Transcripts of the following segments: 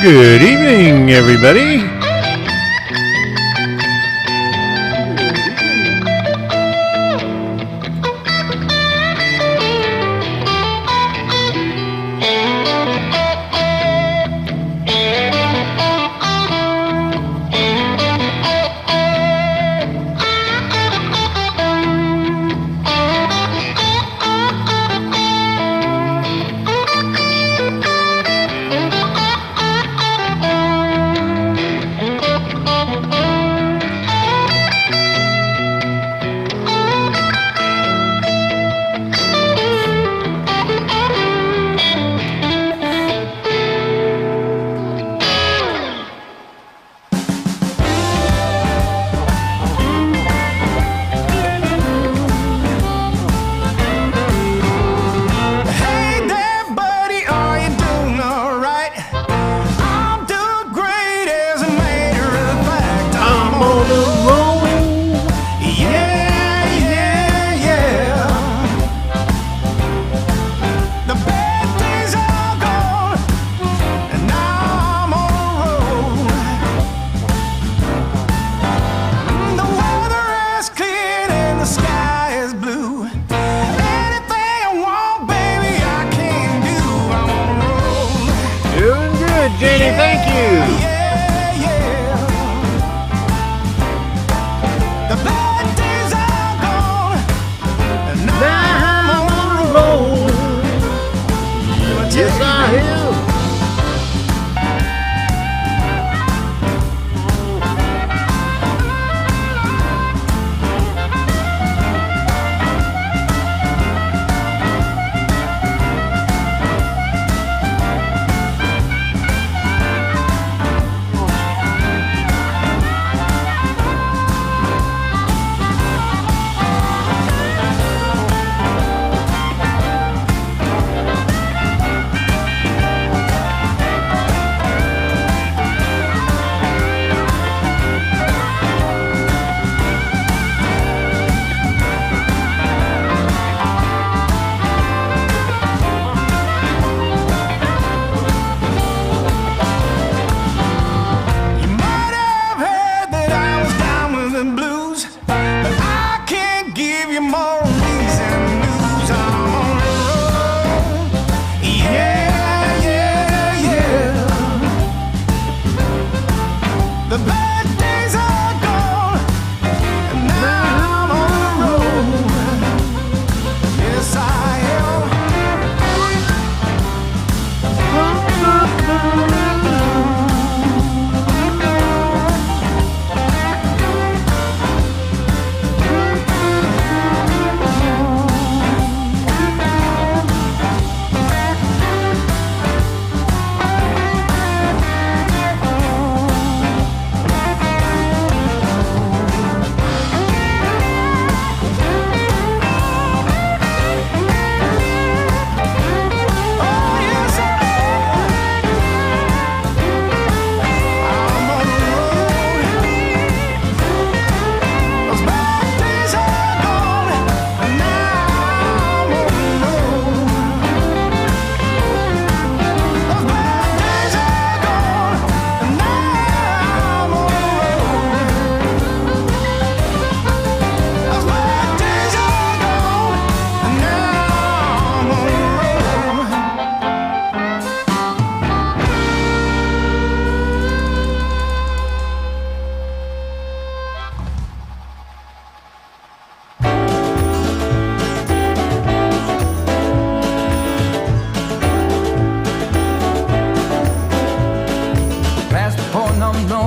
Good evening, everybody. Jenny, thank you. The bad days are gone, and now I'm on the road. Yes, I am.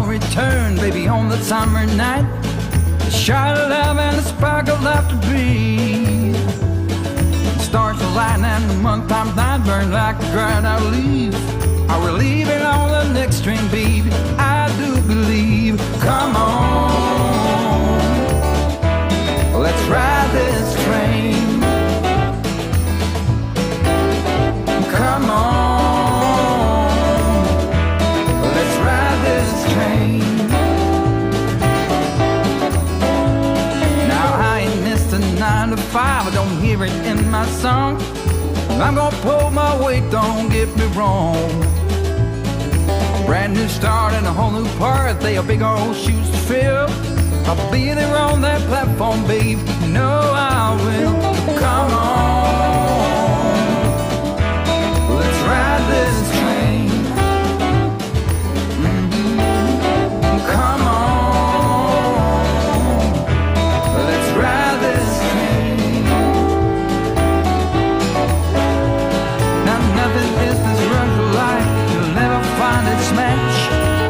Return, baby, on the summer night. A shot of love and a spark of love to breathe. Stars align and the month times night burn like a dried out leaf. Are we leaving on the next string, baby? I do believe. Come on, let's ride this train. Come on. I don't hear it in my song. I'm gonna pull my weight, don't get me wrong. Brand new start and a whole new part. They are big old shoes to fill. I'll be there on that platform, babe. You know I will. Come on, let's ride this train. Come on, let's ride this train. Now nothing is this rush of life. You'll never find its match.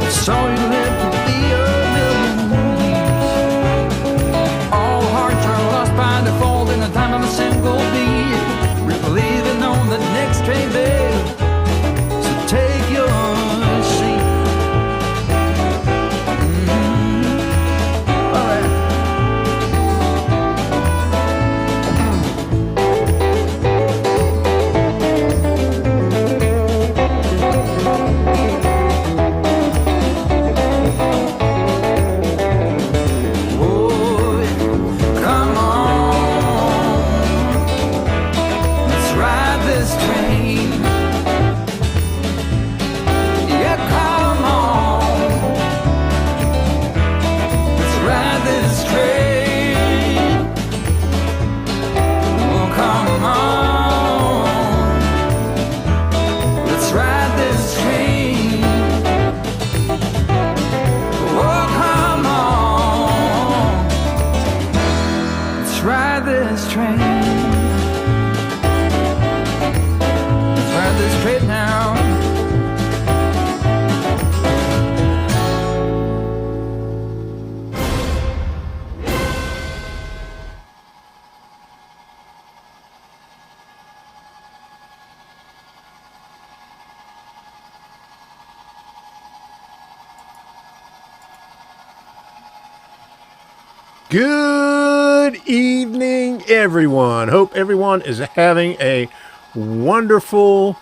It's all you live to be a million years. All hearts are lost by default in the time of a single beat. We're leaving on the next train, babe. So take your seat. All right. Oh, come on, let's ride this train. Yeah, come on, let's ride this train. Oh, come on, let's ride this train. Oh, come on, let's ride this train. Let's ride this train now. Good evening, everyone. Hope everyone is having a wonderful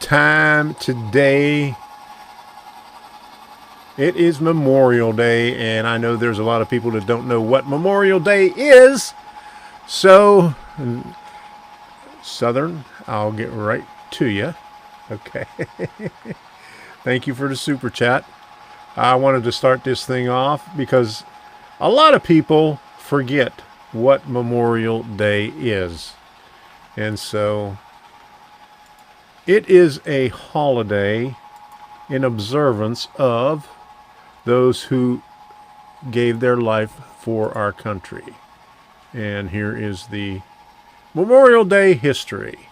time today. It is Memorial Day, and I know there's a lot of people that don't know what Memorial Day is. So, Southern, I'll get right to you. Okay. Thank you for the super chat. I wanted to start this thing off because a lot of people forget what Memorial Day is. And so it is a holiday in observance of those who gave their life for our country. And here is the Memorial Day history.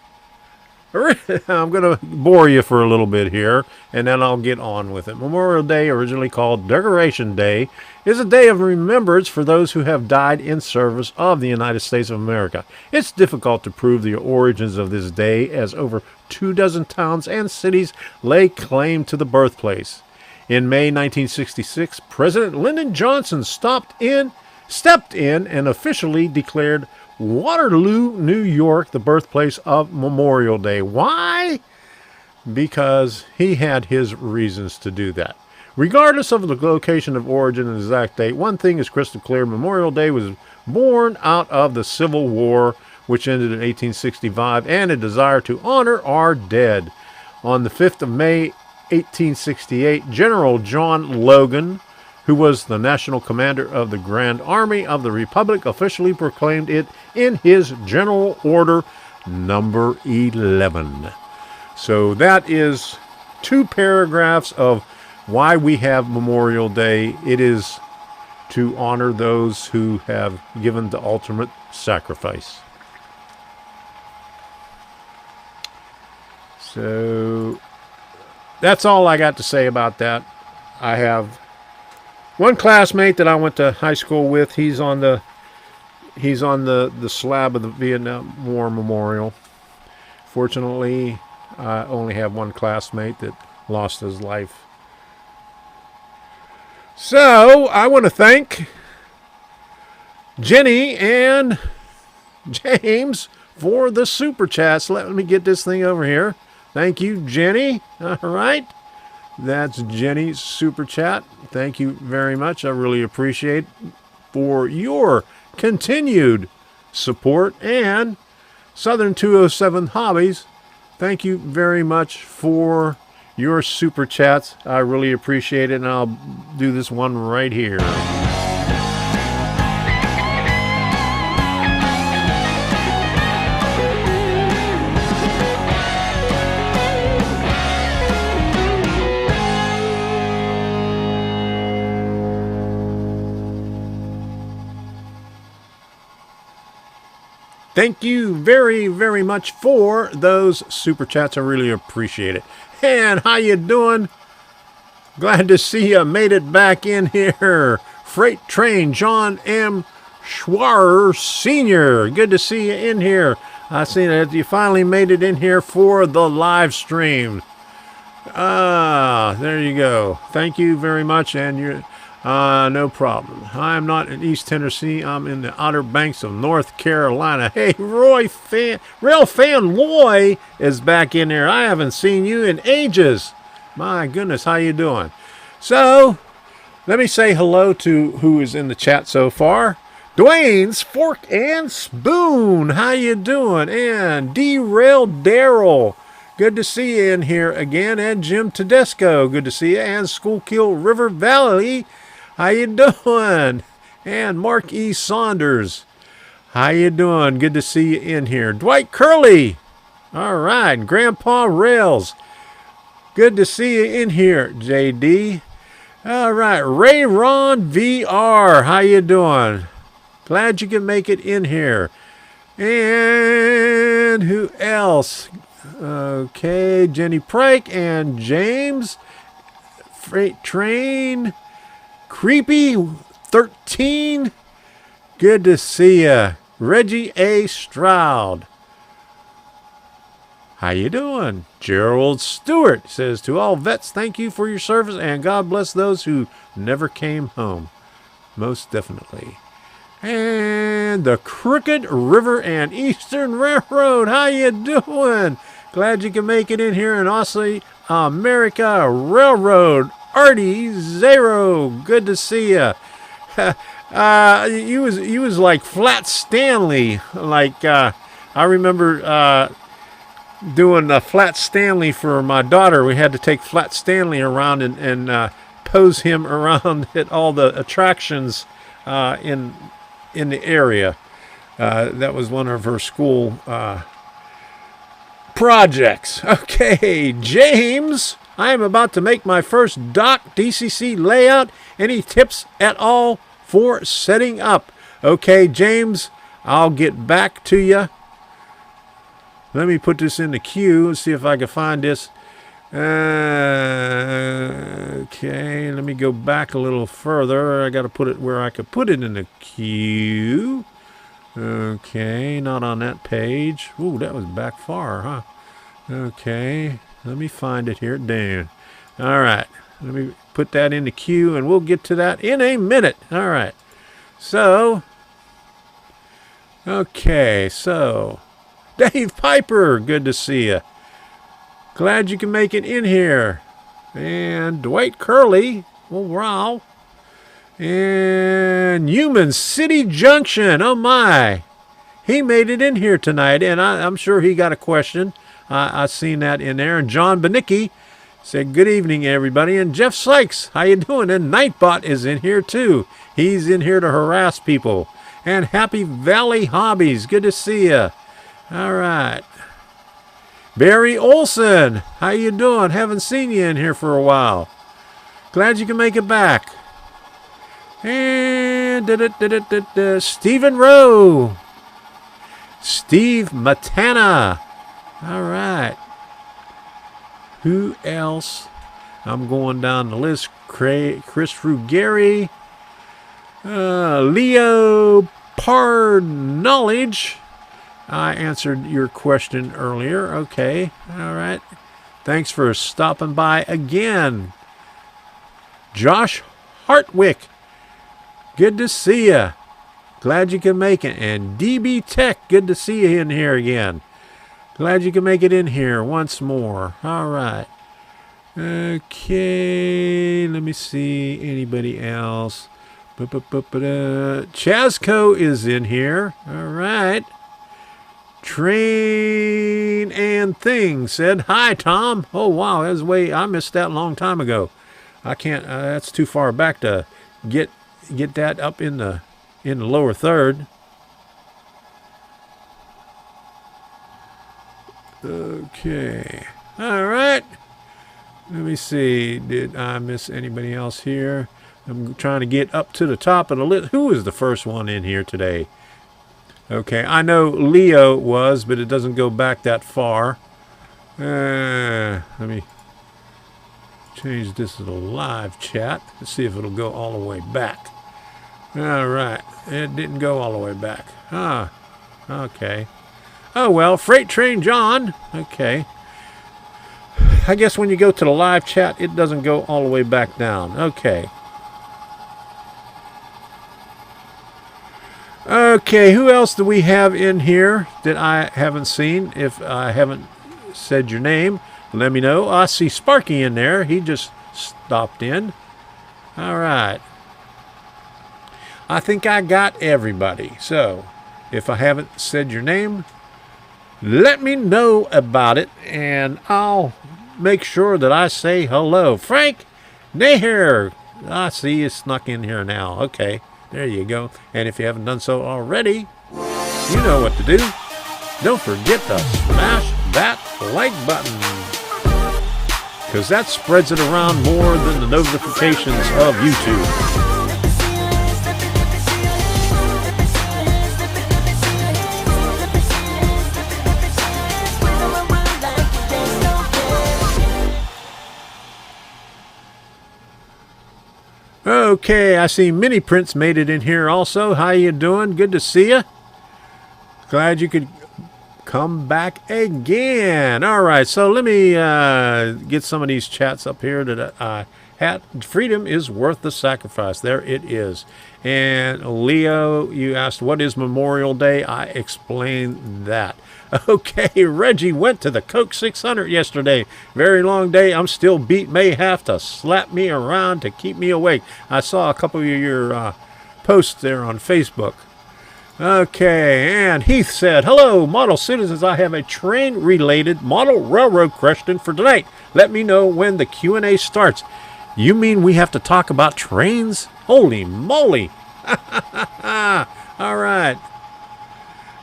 I'm going to bore you for a little bit here, and then I'll get on with it. Memorial Day, originally called Decoration Day, is a day of remembrance for those who have died in service of the United States of America. It's difficult to prove the origins of this day, as over 24 towns and cities lay claim to the birthplace. In May 1966, President Lyndon Johnson stepped in and officially declared Waterloo, New York, the birthplace of Memorial Day. Why? Because he had his reasons to do that. Regardless of the location of origin and exact date, one thing is crystal clear. Memorial Day was born out of the Civil War, which ended in 1865, and a desire to honor our dead. On the 5th of May, 1868, General John Logan, who was the national commander of the Grand Army of the Republic, officially proclaimed it in his General Order number 11. So that is 2 paragraphs of why we have Memorial Day. It is to honor those who have given the ultimate sacrifice. So that's all I got to say about that. I have one classmate that I went to high school with. He's on the slab of the Vietnam War Memorial. Fortunately, I only have one classmate that lost his life. So I want to thank Jenny and James for the super chats. Let me get this thing over here. Thank you, Jenny. All right. That's Jenny's super chat. Thank you very much. I really appreciate for your continued support. And Southern 207 Hobbies, thank you very much for your super chats. I really appreciate it, and I'll do this one right here. Thank you very, very much for those super chats. I really appreciate it. And how you doing? Glad to see you made it back in here. Freight Train, John M. Schwarr Sr. Good to see you in here. I see that you finally made it in here for the live stream. There you go. Thank you very much, and you're no problem. I'm not in East Tennessee. I'm in the Outer Banks of North Carolina. Hey, Rail Fan Loy is back in there. I haven't seen you in ages. My goodness, how you doing? So, let me say hello to who is in the chat so far. Dwayne's Fork and Spoon, how you doing? And Derailed Daryl, good to see you in here again. And Jim Tedesco, good to see you. And Schuylkill River Valley, how you doing? And Mark E. Saunders, how you doing? Good to see you in here. Dwight Curley, all right. Grandpa Rails, good to see you in here. JD, all right. Ray Ron VR, how you doing? Glad you can make it in here. And who else? Okay, Jenny Pryke and James. Freight Train. Creepy 13. Good to see ya. Reggie A. Stroud. How you doing? Gerald Stewart says, to all vets, thank you for your service and God bless those who never came home. Most definitely. And the Crooked River and Eastern Railroad, how you doing? Glad you can make it in here. And also America Railroad, Artie Zero, good to see you. You was like Flat Stanley. Like I remember doing Flat Stanley for my daughter. We had to take Flat Stanley around and pose him around at all the attractions in the area. That was one of her school projects. Okay, James, I am about to make my first dock DCC layout. Any tips at all for setting up? Okay, James, I'll get back to you. Let me put this in the queue and see if I can find this. Okay, let me go back a little further. I got to put it where I could put it in the queue. Okay, not on that page. Ooh, that was back far, huh? Okay, let me find it here. Damn. All right, let me put that in the queue, and we'll get to that in a minute. All right. So, okay, so Dave Piper, good to see you. Glad you can make it in here. And Dwight Curley, well, wow. And Human City Junction, oh my. He made it in here tonight, and I'm sure he got a question. I seen that in there. And John Benicki said, good evening, everybody. And Jeff Sykes, how you doing? And Nightbot is in here, too. He's in here to harass people. And Happy Valley Hobbies, good to see you. All right. Barry Olson, how you doing? Haven't seen you in here for a while. Glad you can make it back. And Stephen Rowe. Steve Matana. All right. Who else? I'm going down the list. Chris Ruggieri. Leo Pard Knowledge. I answered your question earlier. Okay. All right. Thanks for stopping by again. Josh Hartwick. Good to see you. Glad you can make it. And DB Tech. Good to see you in here again. Glad you can make it in here once more. All right. Okay. Let me see. Anybody else? Chazco is in here. All right. Train and Things said, "Hi, Tom." Oh, wow. That was I missed that a long time ago. I can't, that's too far back to get that up in the lower third. Okay. All right. Let me see. Did I miss anybody else here? I'm trying to get up to the top of the list. Who is the first one in here today? Okay, I know Leo was, but it doesn't go back that far. Let me change this to the live chat. Let's see if it'll go all the way back. All right, it didn't go all the way back. Ah, okay. Oh, well, Freight Train John. Okay. I guess when you go to the live chat, it doesn't go all the way back down. Okay. Okay, who else do we have in here that I haven't seen? If I haven't said your name, let me know. I see Sparky in there. He just stopped in. All right. I think I got everybody. So, if I haven't said your name, let me know about it, and I'll make sure that I say hello. Frank Naher. I see you snuck in here now. Okay. There you go. And if you haven't done so already, you know what to do. Don't forget to smash that like button, because that spreads it around more than the notifications of YouTube. Okay, I see Mini Prince made it in here also. How you doing? Good to see you. Glad you could come back again. All right, so let me get some of these chats up here that I had. Freedom is worth the sacrifice. There it is. And Leo, you asked, what is Memorial Day? I explained that. Okay, Reggie went to the Coke 600 yesterday. Very long day. I'm still beat. May have to slap me around to keep me awake. I saw a couple of your posts there on Facebook. Okay, and Heath said, hello, model citizens. I have a train-related model railroad question for tonight. Let me know when the Q&A starts. You mean we have to talk about trains? Holy moly. All right.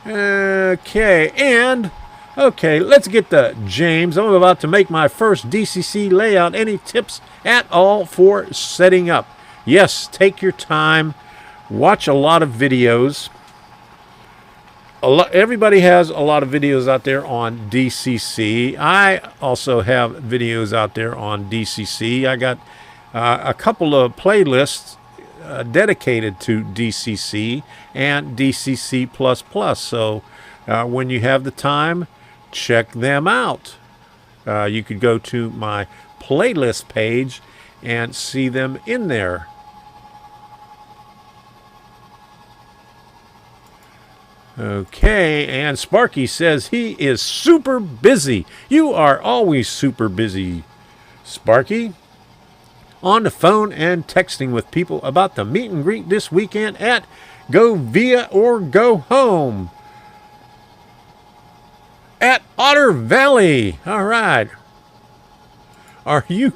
Okay, and okay, let's get to James. I'm about to make my first DCC layout. Any tips at all for setting up? Yes, take your time. Watch a lot of videos. Everybody has a lot of videos out there on DCC. I also have videos out there on DCC. I got a couple of playlists dedicated to DCC and DCC++. So when you have the time, check them out. You could go to my playlist page and see them in there. Okay, and Sparky says he is super busy. You are always super busy, Sparky. On the phone and texting with people about the meet and greet this weekend at Go Via or Go Home at Otter Valley. All right. Are you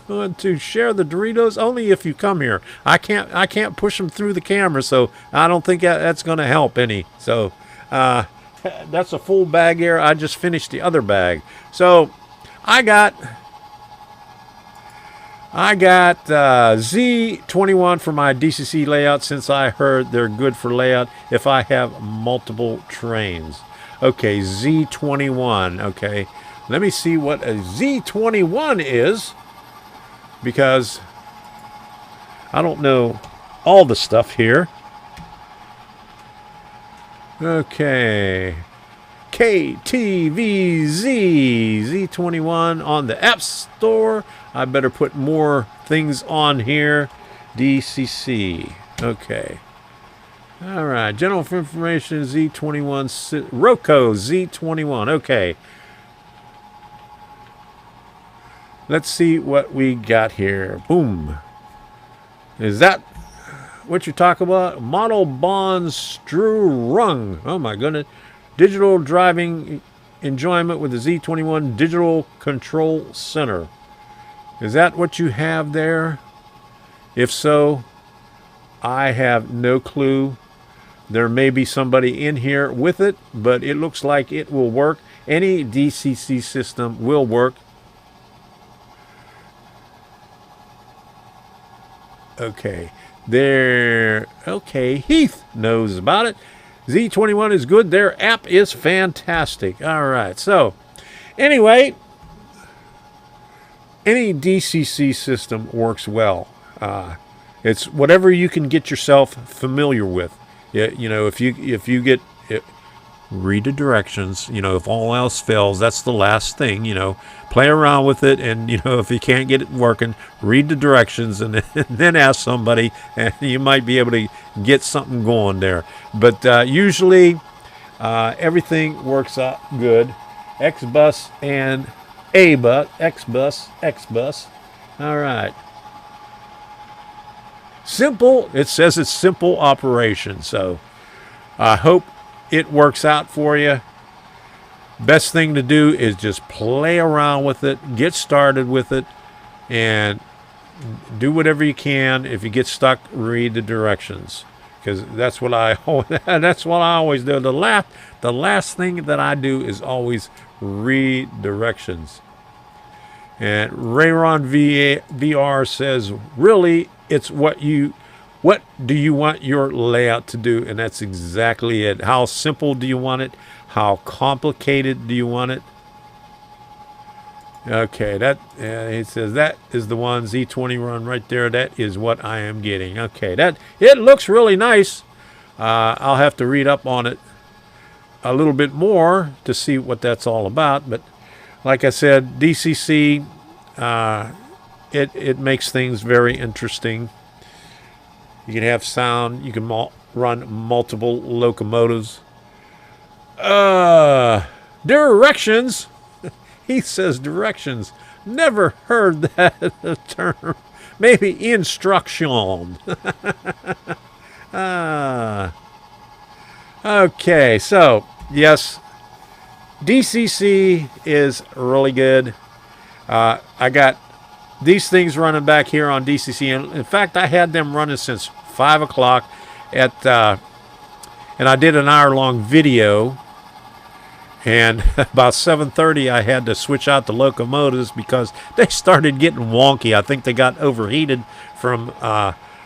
going to share the Doritos? Only if you come here. I can't push them through the camera, so I don't think that's going to help any. So that's a full bag here. I just finished the other bag. So I got Z21 for my DCC layout, since I heard they're good for layout if I have multiple trains. Okay, Z21. Okay. Let me see what a Z21 is, because I don't know all the stuff here. Okay. KTVZ Z21 on the App Store. I better put more things on here. DCC. Okay. All right. General information Z21. Roku Z21. Okay. Let's see what we got here. Boom. Is that what you're talking about? Model Bond Strurung. Oh my goodness. digital driving enjoyment with the Z21 Digital Control Center. Is that what you have there? If so, I have no clue. There may be somebody in here with it, but it looks like it will work. Any DCC system will work. Okay, there. Okay, Heath knows about it. Z21 is good. Their app is fantastic. All right, so anyway, any DCC system works well. It's whatever you can get yourself familiar with. You know, if you get read the directions. You know, if all else fails, that's the last thing. You know, play around with it, and you know, if you can't get it working, read the directions, and then ask somebody, and you might be able to get something going there. But usually, everything works out good. X-Bus and A-Bus, X-Bus. All right. Simple. It says it's simple operation. So I hope it works out for you. Best thing to do is just play around with it, get started with it, and do whatever you can. If you get stuck, read the directions, because that's what I always do. The last thing that I do is always read directions. And Rayron VR says, really, it's what do you want your layout to do? And that's exactly it. How simple do you want it? How complicated do you want it? Okay, he says that is the one, Z20 run right there. That is what I am getting. Okay, it looks really nice. I'll have to read up on it a little bit more to see what that's all about. But like I said, DCC, it makes things very interesting. You can have sound. You can run multiple locomotives. Directions. He says directions. Never heard that term. Maybe instruction. Okay, so yes, DCC is really good. I got these things running back here on DCC, and in fact, I had them running since 5 o'clock and I did an hour-long video. And about 7:30, I had to switch out the locomotives because they started getting wonky. I think they got overheated from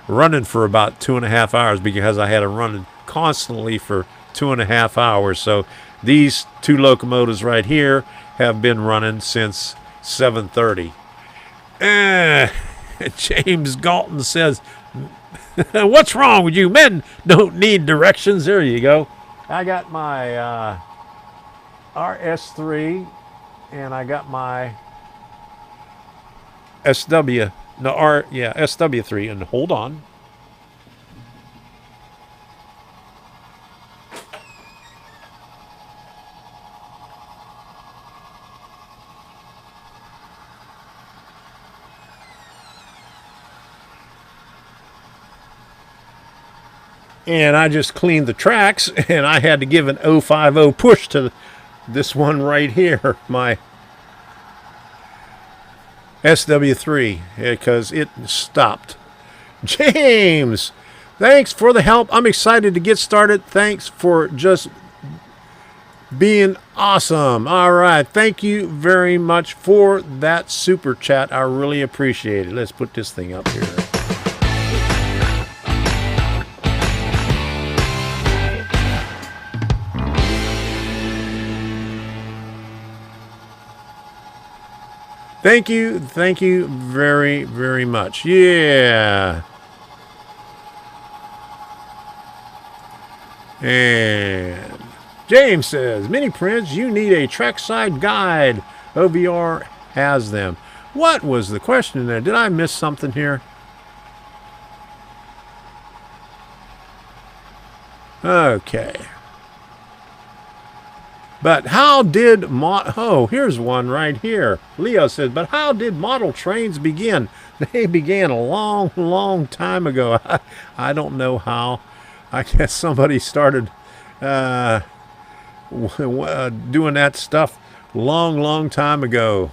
running for about 2.5 hours, because I had them running constantly for 2.5 hours. So these two locomotives right here have been running since 7:30. James Galton says, what's wrong with you? Men don't need directions. There you go. I got my RS3, and I got my SW3, and hold on. And I just cleaned the tracks, and I had to give an 050 push to this one right here, my SW3, because it stopped. James, thanks for the help. I'm excited to get started. Thanks for just being awesome. All right, thank you very much for that super chat. I really appreciate it. Let's put this thing up here. Thank you very, very much. Yeah. And James says, Mini Prince, you need a trackside guide. OVR has them. What was the question there? Did I miss something here? Okay. But how did here's one right here. Leo says, but how did model trains begin? They began a long, long time ago. I don't know how. I guess somebody started doing that stuff long time ago.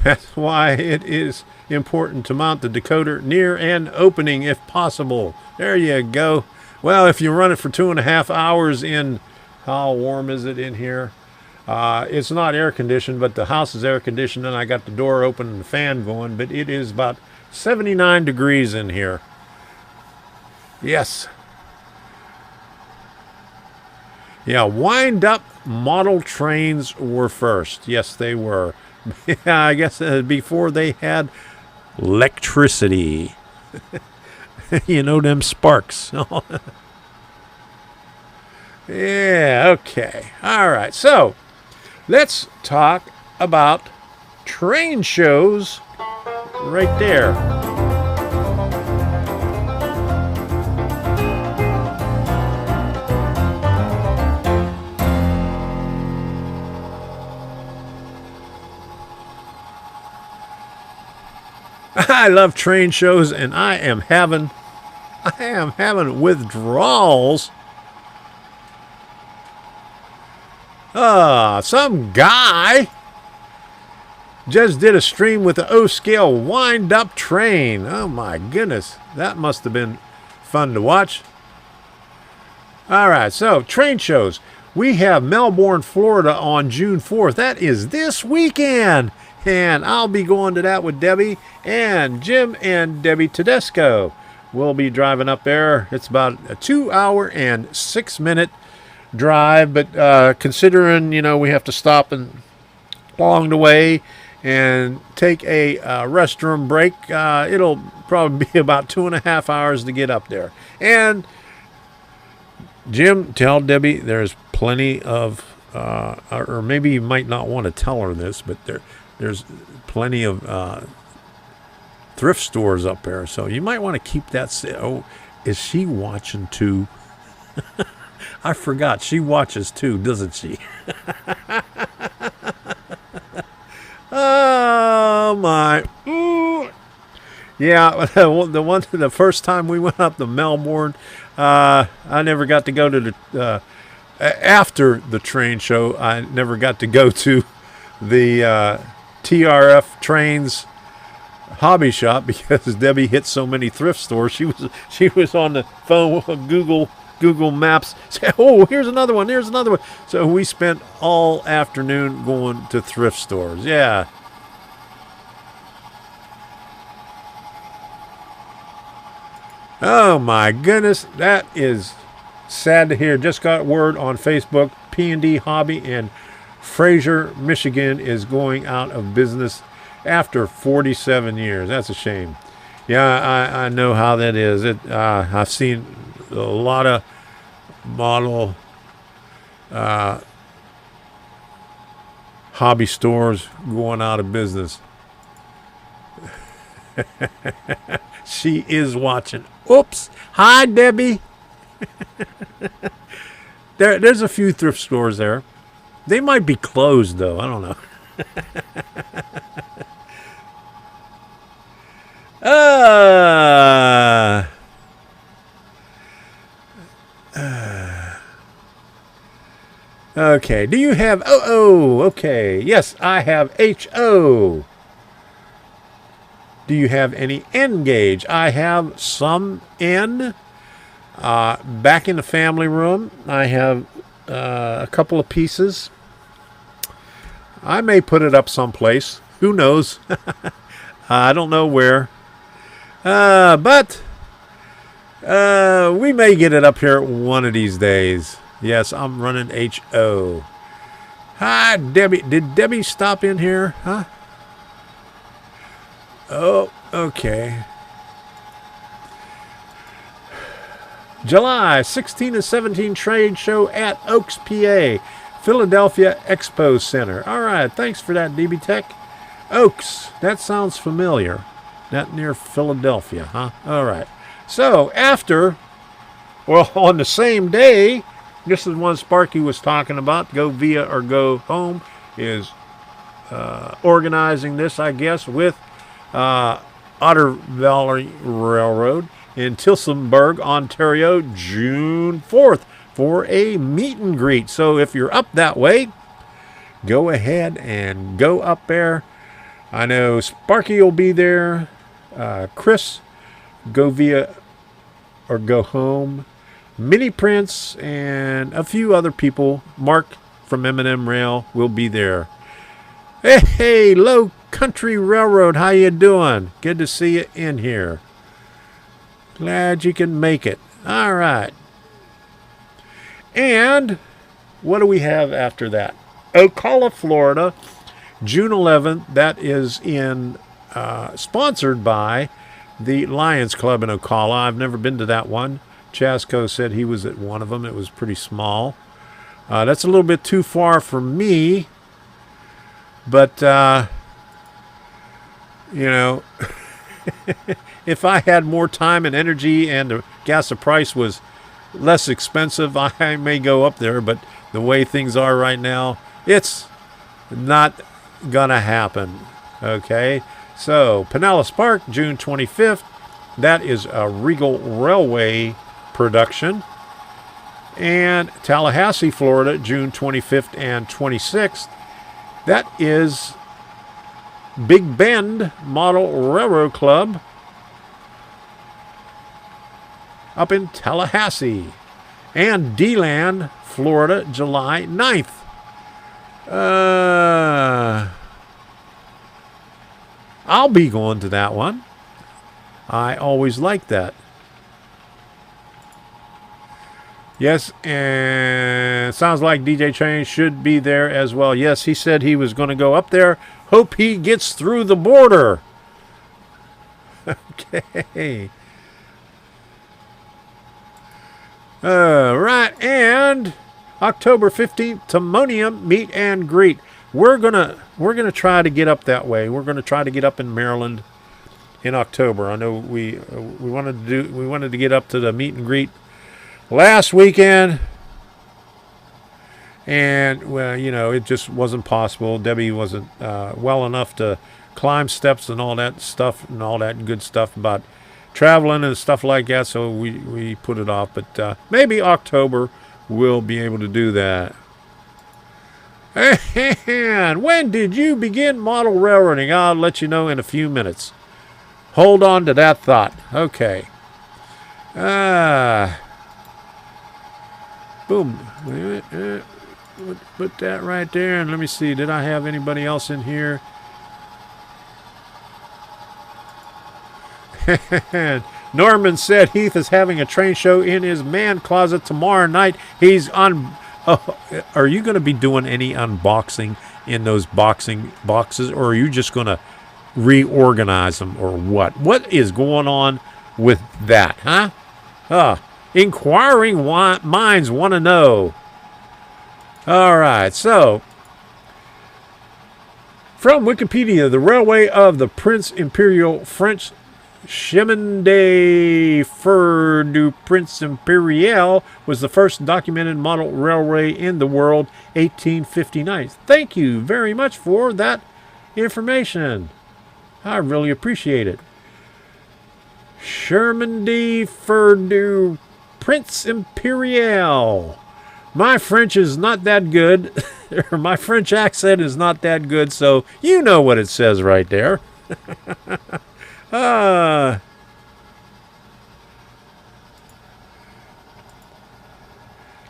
That's why it is important to mount the decoder near an opening if possible. There you go. Well, if you run it for 2.5 hours in, how warm is it in here? It's not air conditioned, but the house is air conditioned, and I got the door open and the fan going, but it is about 79 degrees in here. Yes. Yeah, wind up model trains were first. Yes, they were. Yeah, I guess before they had electricity. You know, them sparks. Yeah, okay. All right, so let's talk about train shows right there. I love train shows, and I am having withdrawals. Some guy just did a stream with the O-scale wind-up train. Oh my goodness, that must have been fun to watch. All right, so train shows. We have Melbourne, Florida on June 4th. That is this weekend. And I'll be going to that with Debbie and Jim and Debbie Tedesco. We'll be driving up there. It's about a 2-hour and 6-minute drive, but considering, you know, we have to stop and along the way and take a restroom break, it'll probably be about 2.5 hours to get up there. And Jim, tell Debbie there's plenty of, or maybe you might not want to tell her this, but there's plenty of thrift stores up there, so you might want to keep that. Oh, is she watching too? I forgot she watches too, doesn't she? Oh my! Ooh. Yeah, the first time we went up to Melbourne, I never got to go to the after the train show. I never got to go to the TRF Trains hobby shop because Debbie hit so many thrift stores. She was on the phone with Google Maps. Say, oh, here's another one. Here's another one. So we spent all afternoon going to thrift stores. Yeah. Oh my goodness, that is sad to hear. Just got word on Facebook, P&D Hobby in Fraser, Michigan is going out of business after 47 years. That's a shame. Yeah, I know how that is. I've seen a lot of model hobby stores going out of business. She is watching. Oops. Hi, Debbie. There's a few thrift stores there. They might be closed, though. I don't know. Okay. Do you have OO? Okay. Yes, I have HO. Do you have any N gauge? I have some N. Back in the family room, I have a couple of pieces. I may put it up someplace. Who knows? I don't know where. But we may get it up here one of these days. Yes, I'm running HO. Hi, Debbie. Did Debbie stop in here? Huh? Oh, okay. July 16 and 17 trade show at Oaks, PA. Philadelphia Expo Center. All right, thanks for that, DB Tech. Oaks, that sounds familiar. Not near Philadelphia, huh? All right. So after, well, on the same day, this is one Sparky was talking about, Go Via or Go Home, is organizing this, I guess, with Otter Valley Railroad. in Tillsonburg, Ontario, June 4th for a meet and greet. So if you're up that way, go ahead and go up there. I know Sparky will be there. Chris, go via or go home. Mini Prince and a few other people. Mark from M&M Rail will be there. Hey, Low Country Railroad, how you doing? Good to see you in here. Glad you can make it. All right. And what do we have after that? Ocala, Florida, June 11th. That is sponsored by the Lions Club in Ocala. I've never been to that one. Chasco said he was at one of them. It was pretty small. That's a little bit too far for me. But, if I had more time and energy and the gas price was less expensive, I may go up there. But the way things are right now, it's not going to happen. Okay? So, Pinellas Park, June 25th. That is a Regal Railway production. And Tallahassee, Florida, June 25th and 26th. That is Big Bend Model Railroad Club up in Tallahassee. And DeLand, Florida, July 9th. I'll be going to that one. I always like that. Yes, and sounds like DJ Train should be there as well. Yes, he said he was going to go up there. Hope he gets through the border. Okay. Right, and October 15th, Timonium Meet and Greet. We're gonna try to get up that way. We're gonna try to get up in Maryland in October. I know we wanted to get up to the meet and greet last weekend, and well, it just wasn't possible. Debbie wasn't well enough to climb steps and all that stuff and all that good stuff about traveling and stuff like that, so we put it off. But maybe October we'll be able to do that. And when did you begin model railroading? I'll let you know in a few minutes. Hold on to that thought. Okay. Boom. Put that right there, and let me see. Did I have anybody else in here? Norman said Heath is having a train show in his man closet tomorrow night. He's on. Are you going to be doing any unboxing in those boxes, or are you just going to reorganize them, or what? What is going on with that, huh? Inquiring minds want to know. All right, so from Wikipedia, the railway of the Prince Imperial French Chemin de Fer du Prince Imperial was the first documented model railway in the world, 1859. Thank you very much for that information. I really appreciate it. Chemin de Fer du Prince Imperial. My French is not that good. My French accent is not that good, so you know what it says right there.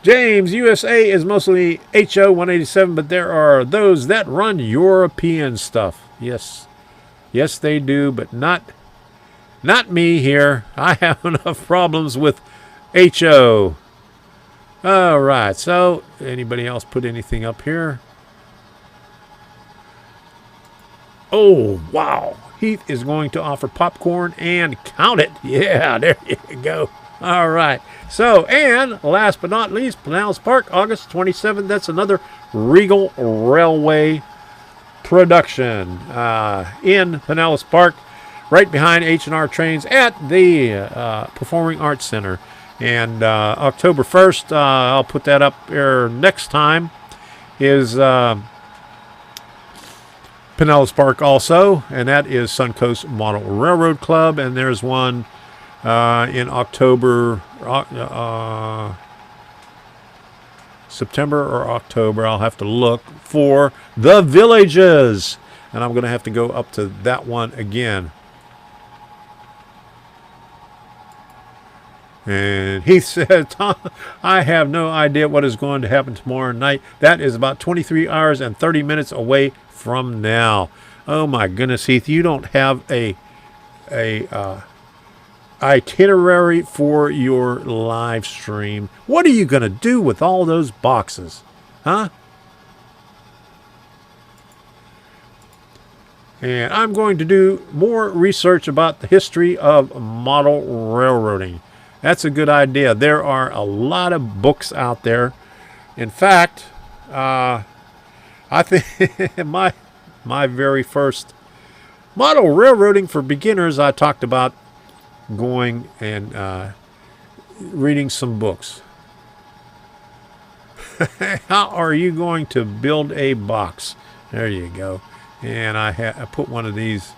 James, USA is mostly HO 187, but there are those that run European stuff. Yes, they do, but not me here. I have enough problems with HO. All right, so anybody else put anything up here? Oh, wow. Heath is going to offer popcorn and count it. Yeah, there you go. All right. So, and last but not least, Pinellas Park, August 27th. That's another Regal Railway production in Pinellas Park, right behind H&R Trains at the Performing Arts Center. And October 1st, I'll put that up there next time, is Pinellas Park also, and that is Suncoast Model Railroad Club, and there's one in October, September or October. I'll have to look for the villages, and I'm going to have to go up to that one again. And he said, Tom, I have no idea what is going to happen tomorrow night. That is about 23 hours and 30 minutes away from now. Oh my goodness, Heath, you don't have a itinerary for your live stream. What are you going to do with all those boxes? Huh? And I'm going to do more research about the history of model railroading. That's a good idea. There are a lot of books out there. In fact, I think my very first model railroading for beginners, I talked about going and reading some books. How are you going to build a box? There you go. And I put one of these.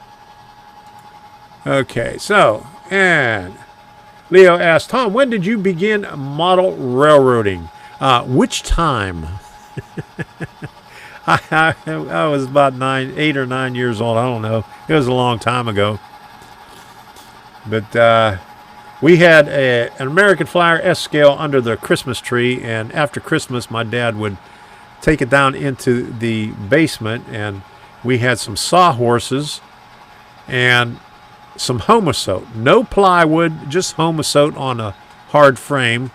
Okay, so, and Leo asked, Tom, when did you begin model railroading? Which time? I was about 8 or 9 years old. I don't know. It was a long time ago. But we had an American Flyer S-scale under the Christmas tree, and after Christmas, my dad would take it down into the basement, and we had some sawhorses and some homosote. No plywood, just homosote on a hard frame.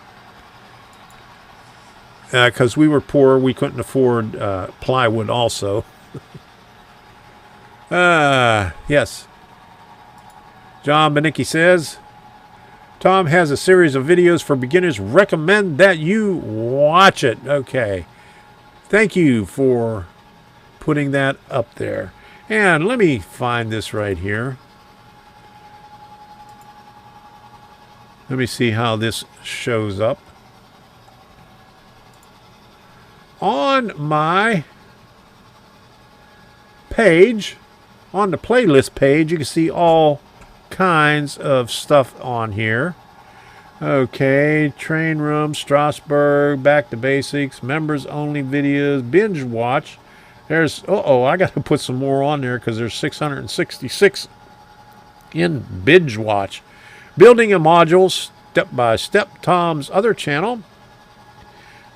Because we were poor, we couldn't afford plywood also. Yes. John Benicki says, Tom has a series of videos for beginners. Recommend that you watch it. Okay. Thank you for putting that up there. And let me find this right here. Let me see how this shows up. On my page, on the playlist page, you can see all kinds of stuff on here. Okay, train room, Strasbourg, back to basics, members only videos, binge watch. There's, I got to put some more on there because there's 666 in binge watch. Building a module step by step, Tom's other channel.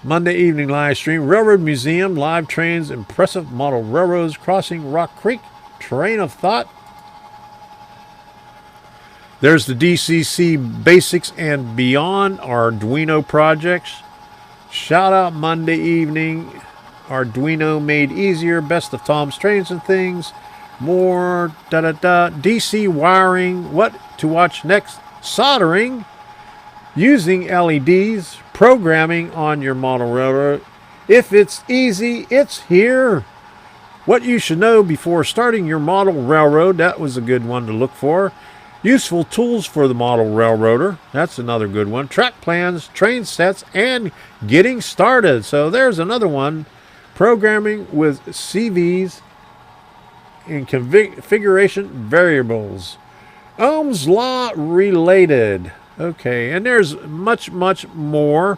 Monday evening live stream, Railroad Museum, live trains, impressive model railroads crossing Rock Creek, train of thought. There's the DCC Basics and Beyond Arduino projects. Shout out Monday evening, Arduino made easier, best of Tom's Trains and Things. More DC wiring, what to watch next, soldering, using LEDs, programming on your model railroad. If it's easy, it's here. What you should know before starting your model railroad, that was a good one to look for. Useful tools for the model railroader, that's another good one. Track plans, train sets, and getting started. So there's another one. Programming with CVs and configuration variables. Ohm's Law related. Okay, and there's much, much more.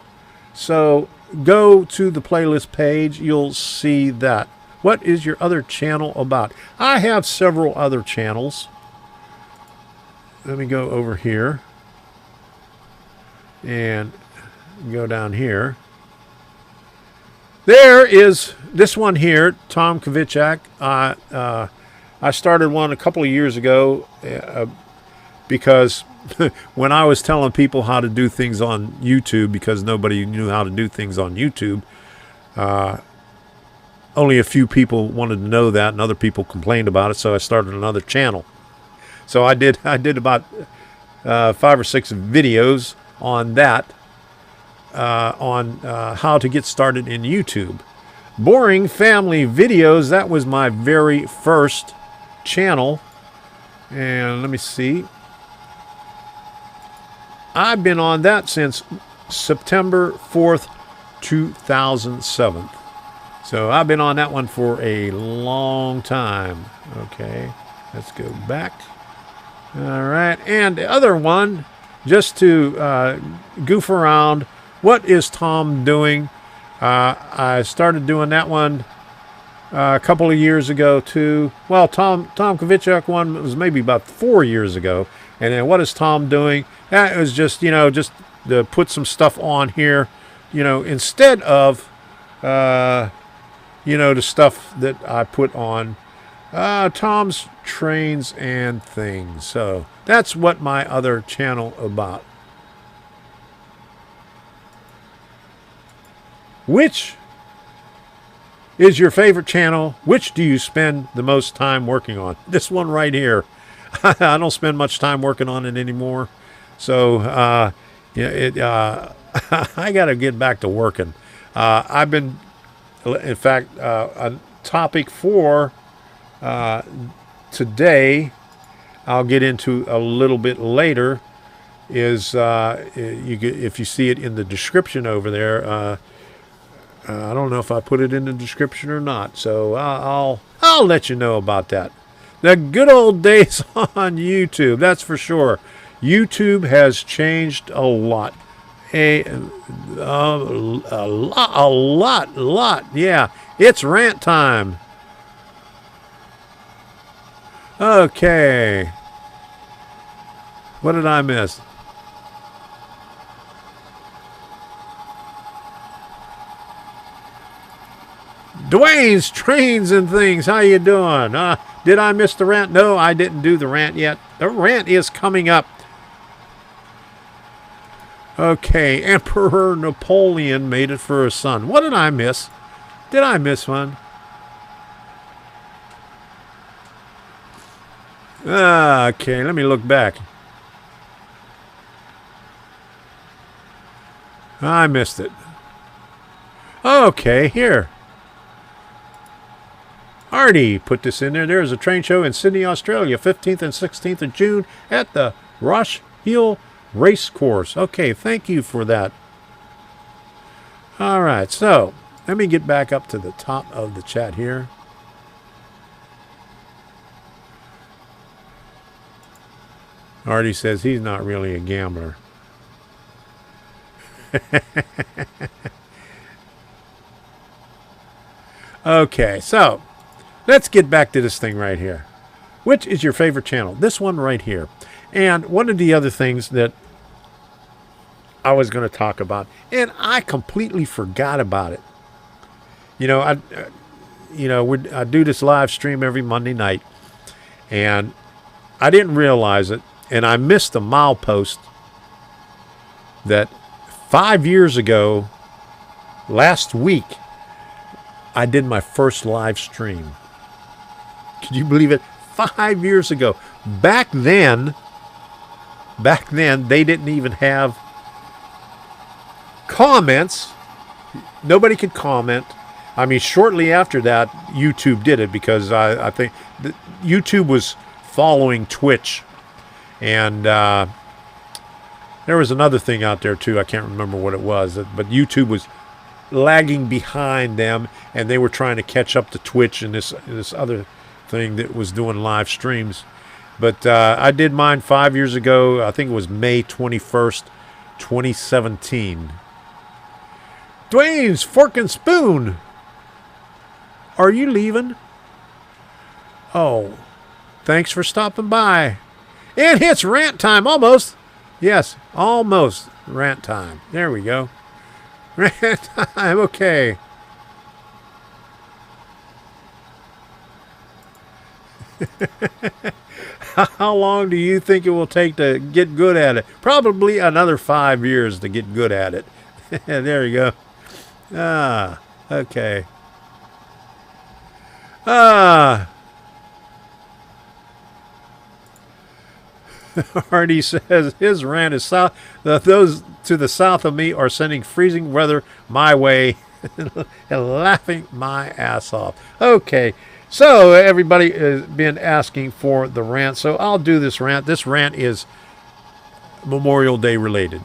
So go to the playlist page. You'll see that. What is your other channel about? I have several other channels. Let me go over here and go down here. There is this one here, Tom Kvichak. I started one a couple of years ago because when I was telling people how to do things on YouTube, because nobody knew how to do things on YouTube, only a few people wanted to know that, and other people complained about it, so I started another channel. So I did about 5 or 6 videos on that, on how to get started in YouTube. Boring Family Videos, that was my very first channel. And let me see. I've been on that since September 4th, 2007. So I've been on that one for a long time. Okay, let's go back. All right, and the other one just to goof around. What is Tom doing? I started doing that one a couple of years ago too. Well, Tom Kovichuk one was maybe about 4 years ago. And then what is Tom doing? That was just, just to put some stuff on here, instead of, the stuff that I put on Tom's Trains and Things. So that's what my other channel about. Which is your favorite channel? Which do you spend the most time working on? This one right here. I don't spend much time working on it anymore. So, I got to get back to working. I've been, in fact, a topic for today, I'll get into a little bit later, is if you see it in the description over there. I don't know if I put it in the description or not, so I'll let you know about that. The good old days on YouTube, that's for sure. YouTube has changed a lot. A lot. Yeah, it's rant time. Okay. What did I miss? Dwayne's Trains and Things. How you doing? Did I miss the rant? No, I didn't do the rant yet. The rant is coming up. Okay, Emperor Napoleon made it for his son. What did I miss? Did I miss one? Okay, let me look back. I missed it. Okay, here. Artie put this in there. There is a train show in Sydney, Australia, 15th and 16th of June at the Rosh Hill Race Course. Okay, thank you for that. All right, so let me get back up to the top of the chat here. Artie says he's not really a gambler. Okay, so let's get back to this thing right here. Which is your favorite channel? This one right here. And one of the other things that I was going to talk about, and I completely forgot about it. I do this live stream every Monday night, and I didn't realize it, and I missed a milepost that 5 years ago, last week, I did my first live stream. Could you believe it? 5 years ago. Back then, they didn't even have comments. Nobody could comment. I mean, shortly after that, YouTube did it, because I think YouTube was following Twitch. And there was another thing out there, too. I can't remember what it was. But YouTube was lagging behind them, and they were trying to catch up to Twitch and this other thing that was doing live streams. But I did mine 5 years ago. I think it was May 21st, 2017. Dwayne's Fork and Spoon. Are you leaving? Oh, thanks for stopping by. And it's rant time, almost. Yes, almost rant time. There we go. Rant time, okay. How long do you think it will take to get good at it? Probably another 5 years to get good at it. There you go. Okay. Artie says his rant is south. Those to the south of me are sending freezing weather my way and laughing my ass off. Okay, so everybody has been asking for the rant, so I'll do this rant. This rant is Memorial Day related.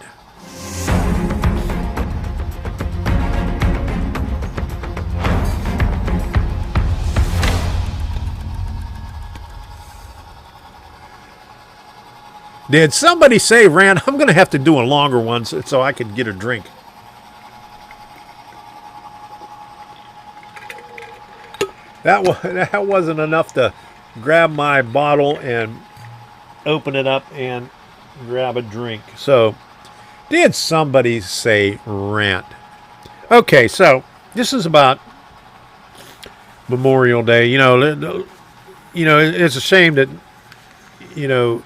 Did somebody say rant? I'm going to have to do a longer one so I can get a drink. That wasn't enough to grab my bottle and open it up and grab a drink. So, did somebody say rant? Okay, so this is about Memorial Day. You know, it's a shame that, you know,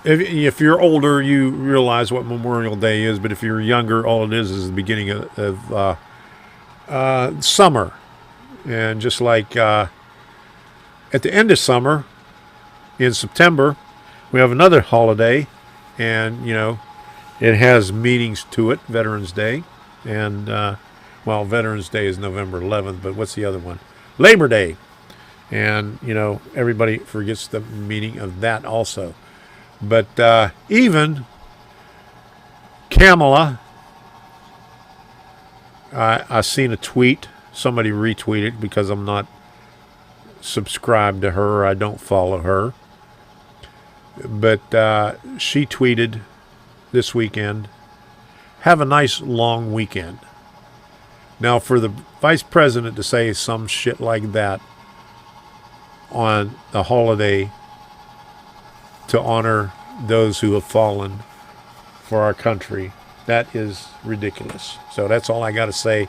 if you're older, you realize what Memorial Day is. But if you're younger, all it is the beginning of summer. And just like at the end of summer, in September, we have another holiday. And, you know, it has meanings to it, Veterans Day. And, well, Veterans Day is November 11th, but what's the other one? Labor Day. And, you know, everybody forgets the meaning of that also. But even Kamala, I seen a tweet. Somebody retweeted because I'm not subscribed to her. I don't follow her. But she tweeted this weekend, have a nice long weekend. Now, for the vice president to say some shit like that on a holiday to honor those who have fallen for our country, that is ridiculous. So that's all I got to say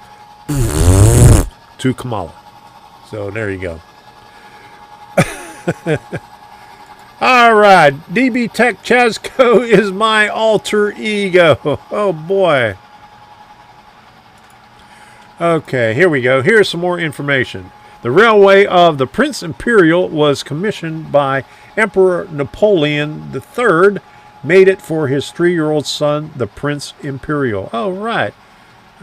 to Kamala. So there you go. All right, DB Tech Chasco is my alter ego. Oh boy. Okay, here we go. Here's some more information. The railway of the Prince Imperial was commissioned by Emperor Napoleon III, made it for his 3-year-old son, the Prince Imperial. Oh, right.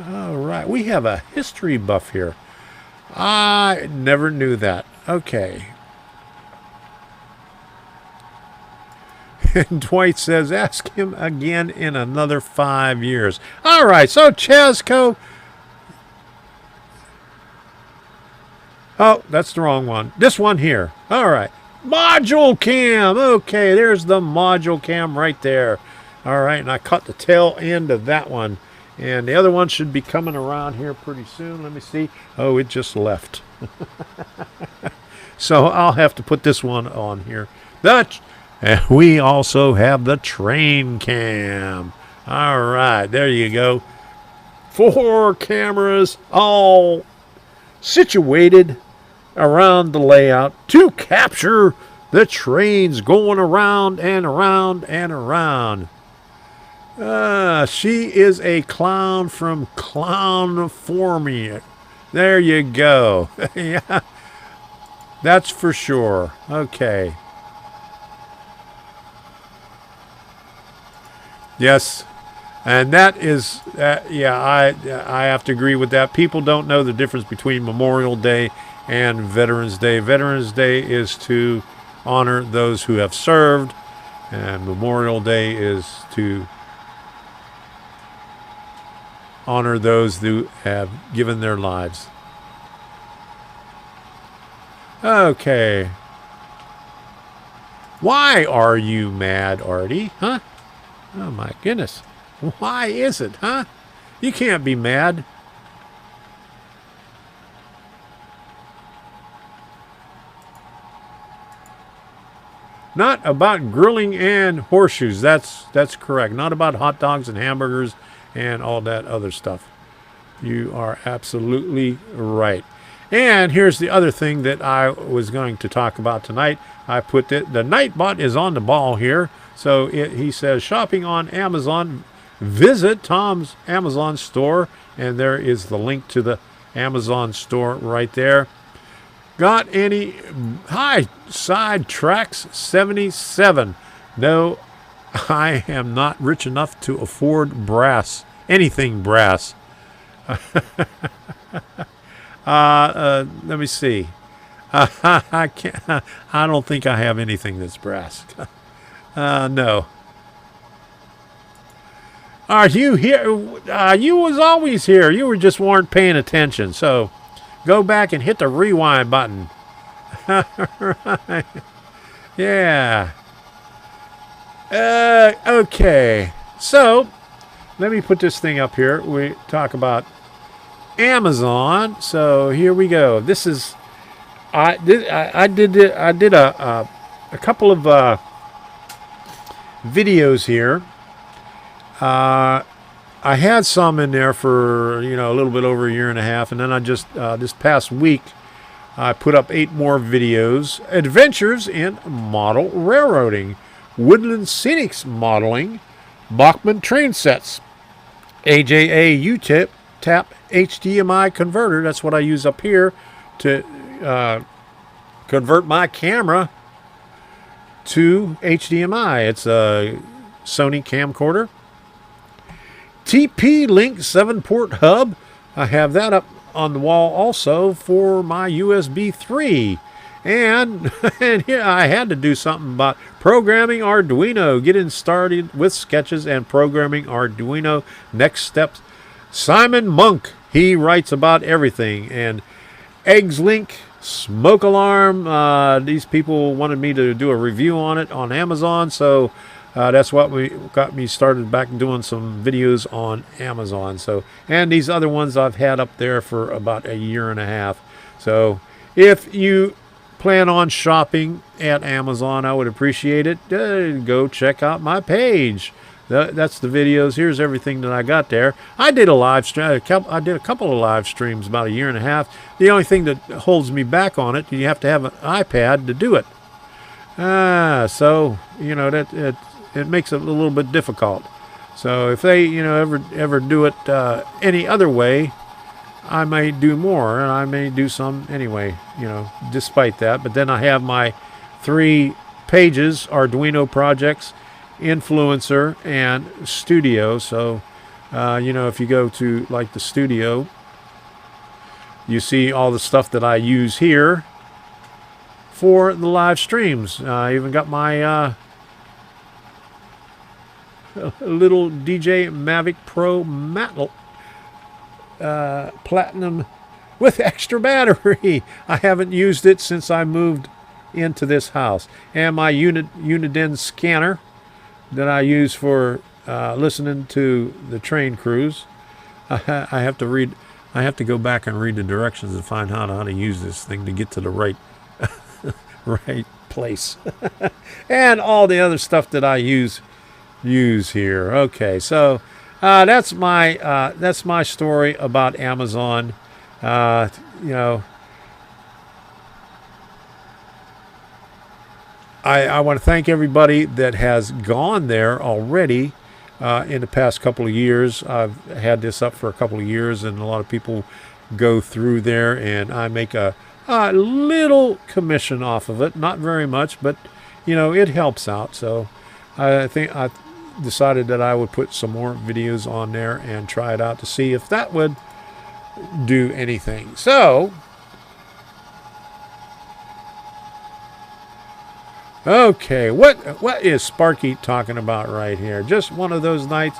All right. We have a history buff here. I never knew that. Okay. And Dwight says, ask him again in another 5 years. All right. So, Chasco. Oh, that's the wrong one. This one here. All right. Module cam. Okay, there's the module cam right there. All right, and I caught the tail end of that one. And the other one should be coming around here pretty soon. Let me see. Oh, it just left. So I'll have to put this one on here. And we also have the train cam. All right, there you go. 4 cameras all situated around the layout to capture the trains going around and around and around. She is a clown from Clownformia. There you go. Yeah, that's for sure. Okay. Yes. And that is, yeah, I have to agree with that. People don't know the difference between Memorial Day and Veterans Day. Veterans Day is to honor those who have served, and Memorial Day is to honor those who have given their lives. Okay. Why are you mad, Artie? Huh? Oh, my goodness. Why is it, huh? You can't be mad. Not about grilling and horseshoes. That's correct. Not about hot dogs and hamburgers and all that other stuff. You are absolutely right. And here's the other thing that I was going to talk about tonight. I put the Nightbot is on the ball here. So he says, shopping on Amazon, visit Tom's Amazon store. And there is the link to the Amazon store right there. Got any high side tracks 77? No, I am not rich enough to afford brass. Anything brass. Let me see. I can't. I don't think I have anything that's brass. No. Are you here? You was always here. You just weren't paying attention. So go back and hit the rewind button. Right. Yeah. Okay, so let me put this thing up here. We talk about Amazon. So here we go. This is I did a couple of videos here. I had some in there for a little bit over a year and a half, and then I just this past week I put up 8 more videos. Adventures in model railroading, woodland scenics modeling, Bachmann train sets, AJA U-tap HDMI converter. That's what I use up here to convert my camera to HDMI. It's a Sony camcorder. TP-Link 7-port hub. I have that up on the wall also for my USB 3. And here I had to do something about programming Arduino, getting started with sketches and programming Arduino. Next steps. Simon Monk, he writes about everything. And Eggs Link, smoke alarm. These people wanted me to do a review on it on Amazon, so that's what got me started back doing some videos on Amazon. So, and these other ones I've had up there for about a year and a half. So if you plan on shopping at Amazon, I would appreciate it. Go check out my page. That's the videos. Here's everything that I got there. I did a live stream. I did a couple of live streams about a year and a half. The only thing that holds me back on it, you have to have an iPad to do it. So that it makes it a little bit difficult. So if they ever do it any other way, I may do more, and I may do some anyway, despite that. But then I have my 3 pages, Arduino projects, influencer, and studio. So if you go to like the studio, you see all the stuff that I use here for the live streams. I even got my little DJ Mavic Pro Platinum with extra battery. I haven't used it since I moved into this house. And my Uniden scanner that I use for listening to the train crews. I have to go back and read the directions and find out how to use this thing to get to the right place. And all the other stuff that I use here. Okay, so that's my story about Amazon. I want to thank everybody that has gone there already in the past couple of years. I've had this up for a couple of years, and a lot of people go through there, and I make a little commission off of it. Not very much, but it helps out. So I think I decided that I would put some more videos on there and try it out to see if that would do anything. So okay, what is Sparky talking about right here? Just one of those nights.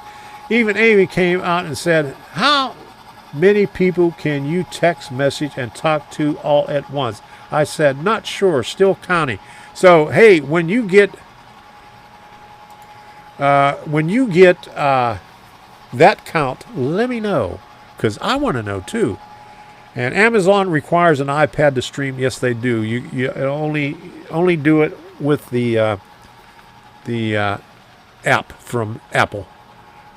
Even Amy came out and said, how many people can you text message and talk to all at once? I said, not sure, still counting. So hey, when you get that count, let me know, because I want to know too. And Amazon requires an iPad to stream. Yes, they do. You only do it with the app from Apple.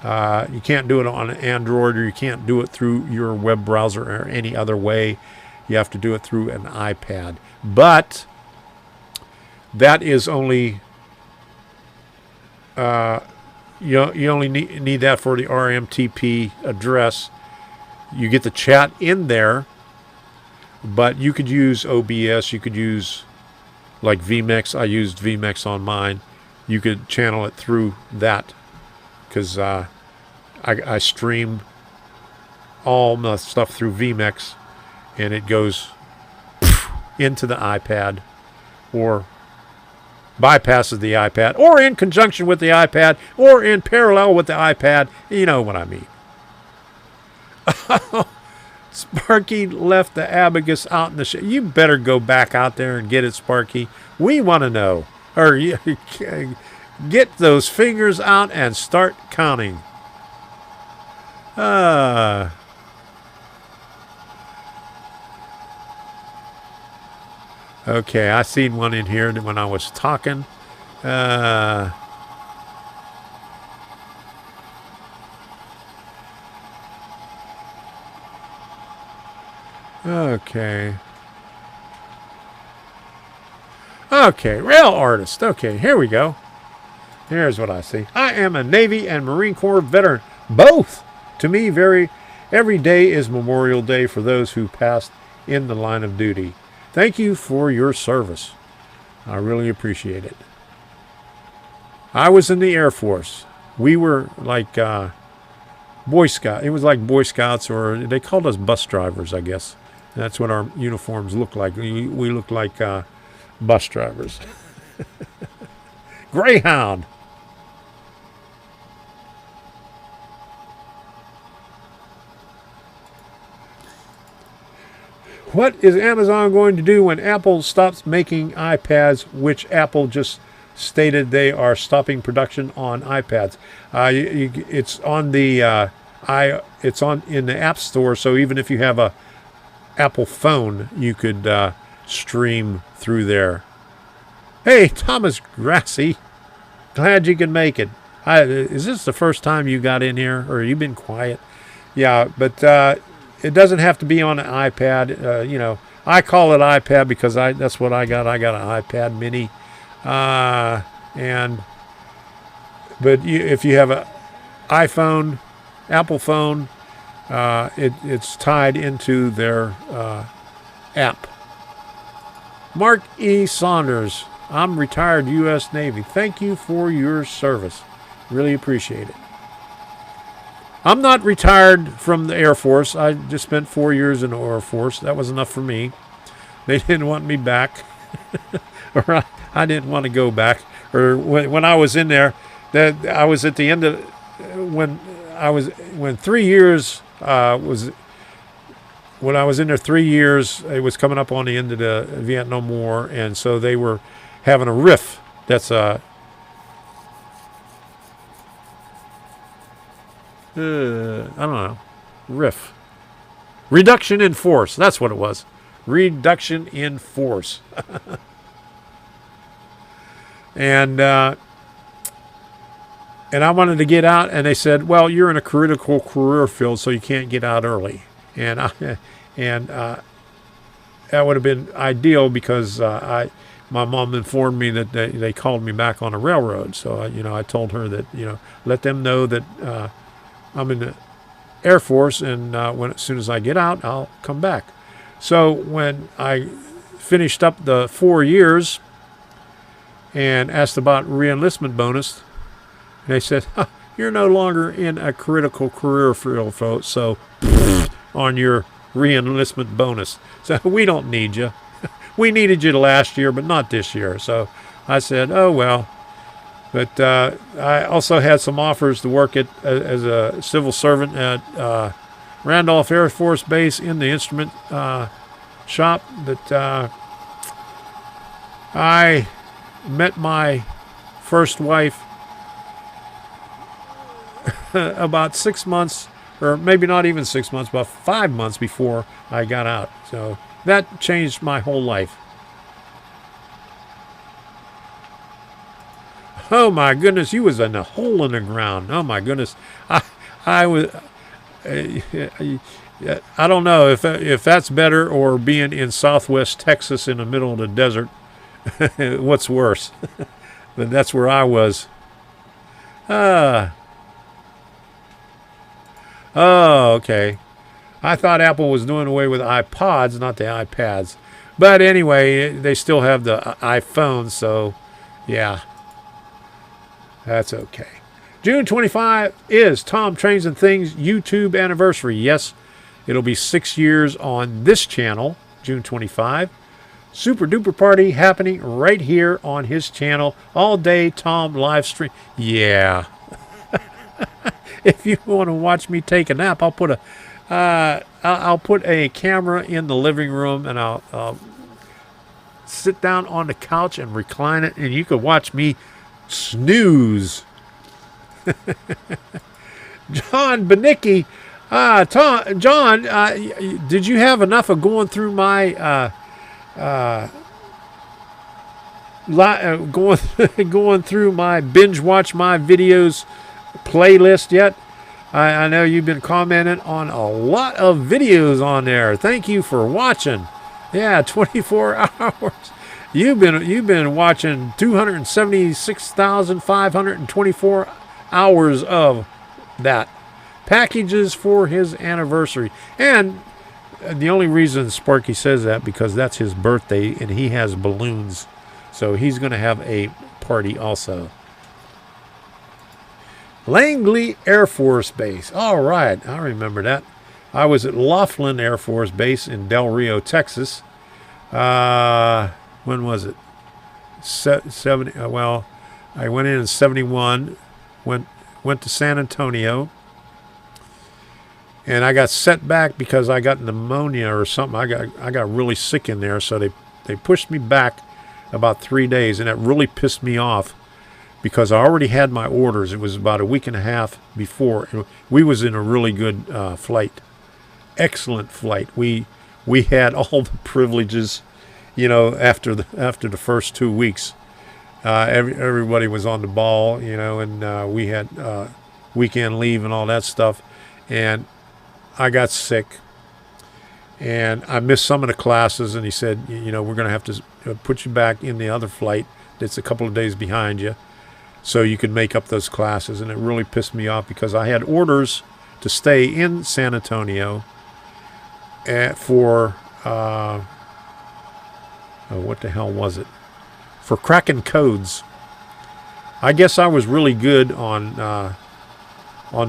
You can't do it on Android, or you can't do it through your web browser or any other way. You have to do it through an iPad. But that is only you only need that for the RMTP address. You get the chat in there, but you could use OBS. You could use like vMix. I used vMix on mine. You could channel it through that, because I stream all my stuff through vMix, and it goes into the iPad, or bypasses the iPad, or in conjunction with the iPad, or in parallel with the iPad. You know what I mean. Sparky left the abacus out in the You better go back out there and get it, Sparky. We want to know. Or Get those fingers out and start counting. Okay, I seen one in here when I was talking. Okay. Okay, rail artist. Okay, here we go. Here's what I see. I am a Navy and Marine Corps veteran. Both. To me, every day is Memorial Day for those who passed in the line of duty. Thank you for your service. I really appreciate it. I was in the Air Force. We were like Boy Scouts. It was like Boy Scouts, or they called us bus drivers, I guess. That's what our uniforms looked like. We looked like bus drivers. Greyhound. What is Amazon going to do when Apple stops making iPads, which Apple just stated they are stopping production on iPads? It's on the it's on in the App Store, so even if you have a Apple phone, you could stream through there. Hey, Thomas Grassy, glad you could make it. Is this the first time you got in here, or you've been quiet? Yeah, but it doesn't have to be on an iPad. You know, I call it iPad because that's what I got. I got an iPad Mini, but if you have an iPhone, Apple phone, it's tied into their app. Mark E. Saunders, I'm retired U.S. Navy. Thank you for your service. Really appreciate it. I'm not retired from the Air Force. I just spent 4 years in the Air Force. That was enough for me. They didn't want me back. Or I didn't want to go back. Or when I was in there, that I was at the end of when 3 years was. When I was in there 3 years, it was coming up on the end of the Vietnam War, and so they were having a RIF. That's I don't know, RIF. Reduction in force. That's what it was. Reduction in force. And I wanted to get out, and they said, "Well, you're in a critical career field, so you can't get out early." And that would have been ideal because my mom informed me that they called me back on a railroad. So I told her that let them know that I'm in the Air Force, and as soon as I get out, I'll come back. So when I finished up the 4 years and asked about re-enlistment bonus, they said, "You're no longer in a critical career field, folks. So." On your re-enlistment bonus. So we don't need you. We needed you last year, but not this year. So I said, oh, well. But I also had some offers to work as a civil servant at Randolph Air Force Base in the instrument shop. But I met my first wife about 6 months, or maybe not even 6 months, but 5 months before I got out. So that changed my whole life. Oh my goodness, you was in a hole in the ground. Oh my goodness, I was. I don't know if that's better, or being in Southwest Texas in the middle of the desert. What's worse? But that's where I was. Oh, okay. I thought Apple was doing away with iPods, not the iPads. But anyway, they still have the iPhone, so yeah, that's okay. June 25 is Tom Trains and Things YouTube anniversary. Yes, it'll be 6 years on this channel, June 25. Super duper party happening right here on his channel. All day Tom live stream. Yeah. If you want to watch me take a nap, I'll put a camera in the living room, and I'll sit down on the couch and recline it, and you can watch me Snooze. John Benicki. John, did you have enough of going through my going through my binge watch my videos playlist yet? I know you've been commenting on a lot of videos on there. Thank you for watching. Yeah, 24 hours. You've been watching 276,524 hours of that. Packages for his anniversary. And the only reason Sparky says that because that's his birthday and he has balloons. So he's going to have a party also. Langley Air Force Base. All right, I remember that. I was at Laughlin Air Force Base in Del Rio, Texas. When was it? 70. Well, I went in 71. Went to San Antonio. And I got set back because I got pneumonia or something. I got really sick in there, so they pushed me back about 3 days, and that really pissed me off because I already had my orders. It was about a week and a half before. We was in a really good flight, excellent flight. We had all the privileges, after the first 2 weeks. Everybody was on the ball, and we had weekend leave and all that stuff, and I got sick, and I missed some of the classes, and he said, we're going to have to put you back in the other flight that's a couple of days behind you so you can make up those classes. And it really pissed me off because I had orders to stay in San Antonio for, what the hell was it? For cracking codes. I guess I was really good on the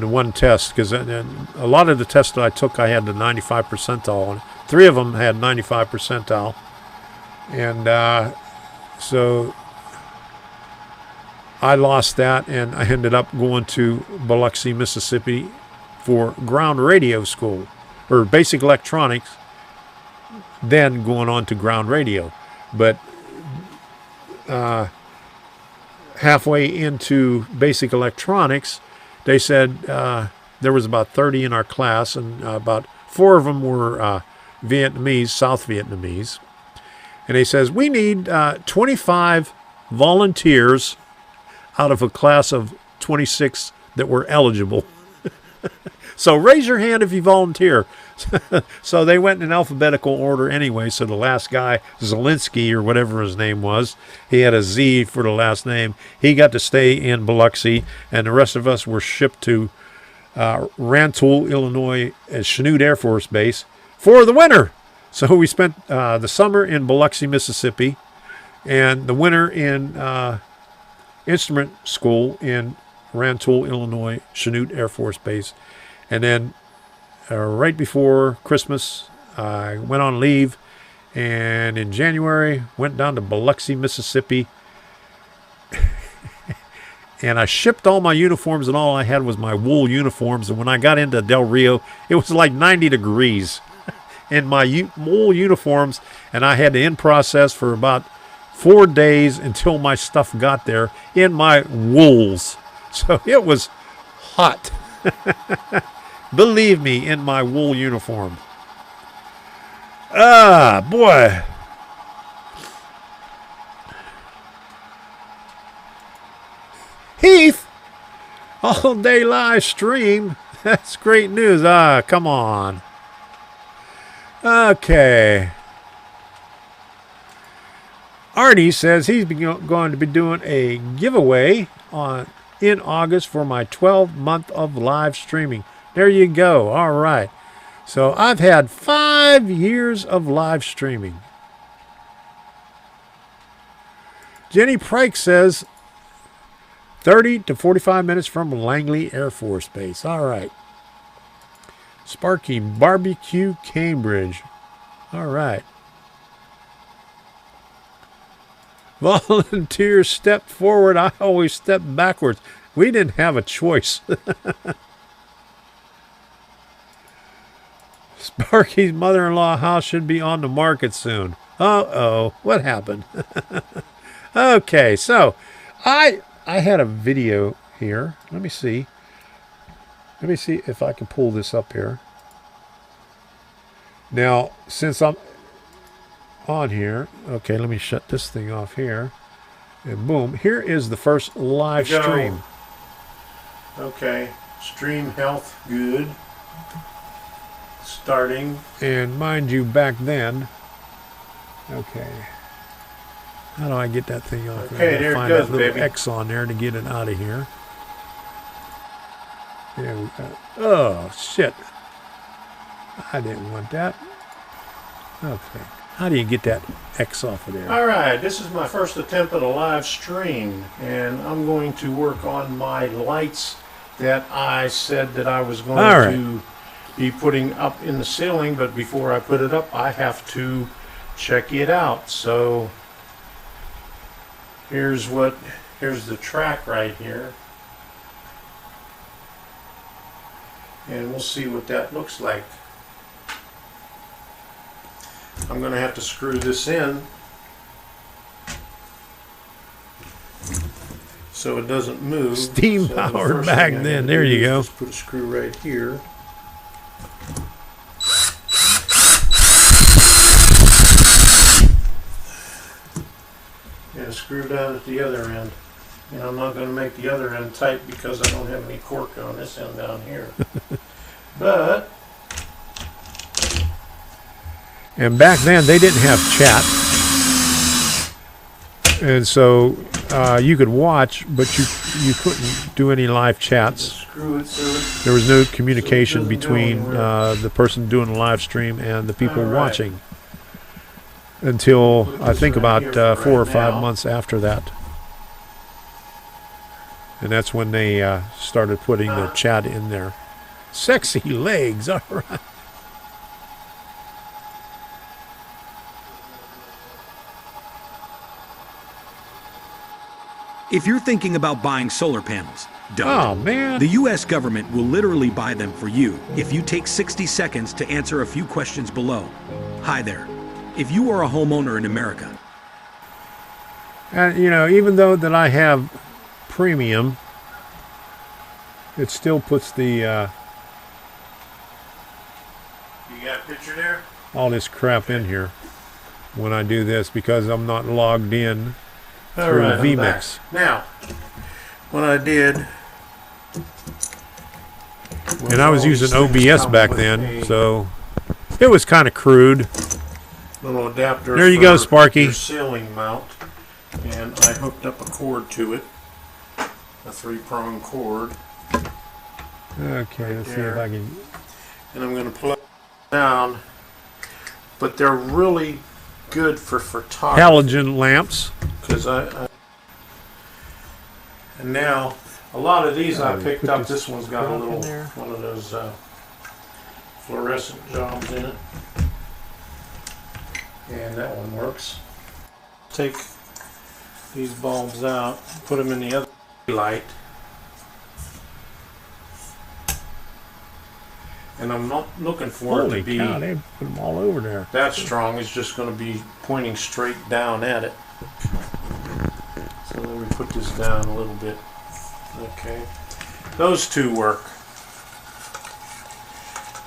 one test because a lot of the tests that I took, I had the 95 percentile on. 3 of them had 95 percentile. And so I lost that, and I ended up going to Biloxi, Mississippi for ground radio school, or basic electronics, then going on to ground radio. But halfway into basic electronics, they said there was about 30 in our class, and about 4 of them were Vietnamese, South Vietnamese. And he says, we need 25 volunteers out of a class of 26 that were eligible. So raise your hand if you volunteer. So they went in alphabetical order anyway. So the last guy, Zelinsky or whatever his name was, he had a Z for the last name. He got to stay in Biloxi, and the rest of us were shipped to Rantoul, Illinois, at Chanute Air Force Base for the winter. So we spent the summer in Biloxi, Mississippi, and the winter in instrument school in Rantoul, Illinois, Chanute Air Force Base. And then right before Christmas, I went on leave, and in January, went down to Biloxi, Mississippi, and I shipped all my uniforms, and all I had was my wool uniforms. And when I got into Del Rio, it was like 90 degrees in my wool uniforms, and I had to in process for about 4 days until my stuff got there in my wools. So it was hot. Believe me, in my wool uniform. Ah, boy. Heath, all day live stream. That's great news. Ah, come on. Okay. Artie says he's going to be doing a giveaway in August for my 12 month of live streaming. There you go. All right. So I've had 5 years of live streaming. Jenny Pryke says 30 to 45 minutes from Langley Air Force Base. All right. Sparky Barbecue, Cambridge. All right. Volunteers step forward. I always step backwards. We didn't have a choice. Sparky's mother-in-law house should be on the market soon. Uh-oh. What happened? Okay, so I I had a video here. Let me see. Let me see if I can pull this up here. Now, since I'm on here, okay, let me shut this thing off here. And boom, here is the first live stream. Okay, stream health good. Starting. And mind you, back then, okay, how do I get that thing off? Okay, there it goes, baby. X on there to get it out of here. There we go. Oh, shit. I didn't want that. Okay. How do you get that X off of there? All right, this is my first attempt at a live stream, and I'm going to work on my lights that I said that I was going to be putting up in the ceiling, but before I put it up, I have to check it out. So here's the track right here. And we'll see what that looks like. I'm going to have to screw this in so it doesn't move. Steam powered back then. There you go. Just put a screw right here. And a screw down at the other end. And I'm not going to make the other end tight because I don't have any cork on this end down here. But and back then they didn't have chat, and so you could watch, but you couldn't do any live chats. There was no communication between the person doing the live stream and the people watching until I think about 4 or 5 months after that. And that's when they started putting the chat in there. Sexy legs, all right. If you're thinking about buying solar panels, don't. Oh, man. The U.S. government will literally buy them for you if you take 60 seconds to answer a few questions below. Hi there. If you are a homeowner in America. And, you know, even though that I have premium, it still puts the you got a picture there? all this crap in here when I do this because I'm not logged in through vMix. Now, what I did, and I was using OBS back then, so it was kind of crude. Little adapter. There you go, Sparky. Your ceiling mount, and I hooked up a cord to it, a 3-prong cord. Okay, let's see if I can. And I'm going to plug it down, but they're really good for photography. Halogen lamps. Because and now a lot of these I picked up. This one's got a little one of those fluorescent jobs in it, and that one works. Take these bulbs out, put them in the other light, and I'm not looking for it to be cow, they put them all over there. that strong. It's just going to be pointing straight down at it. So let me put this down a little bit. Okay, those two work,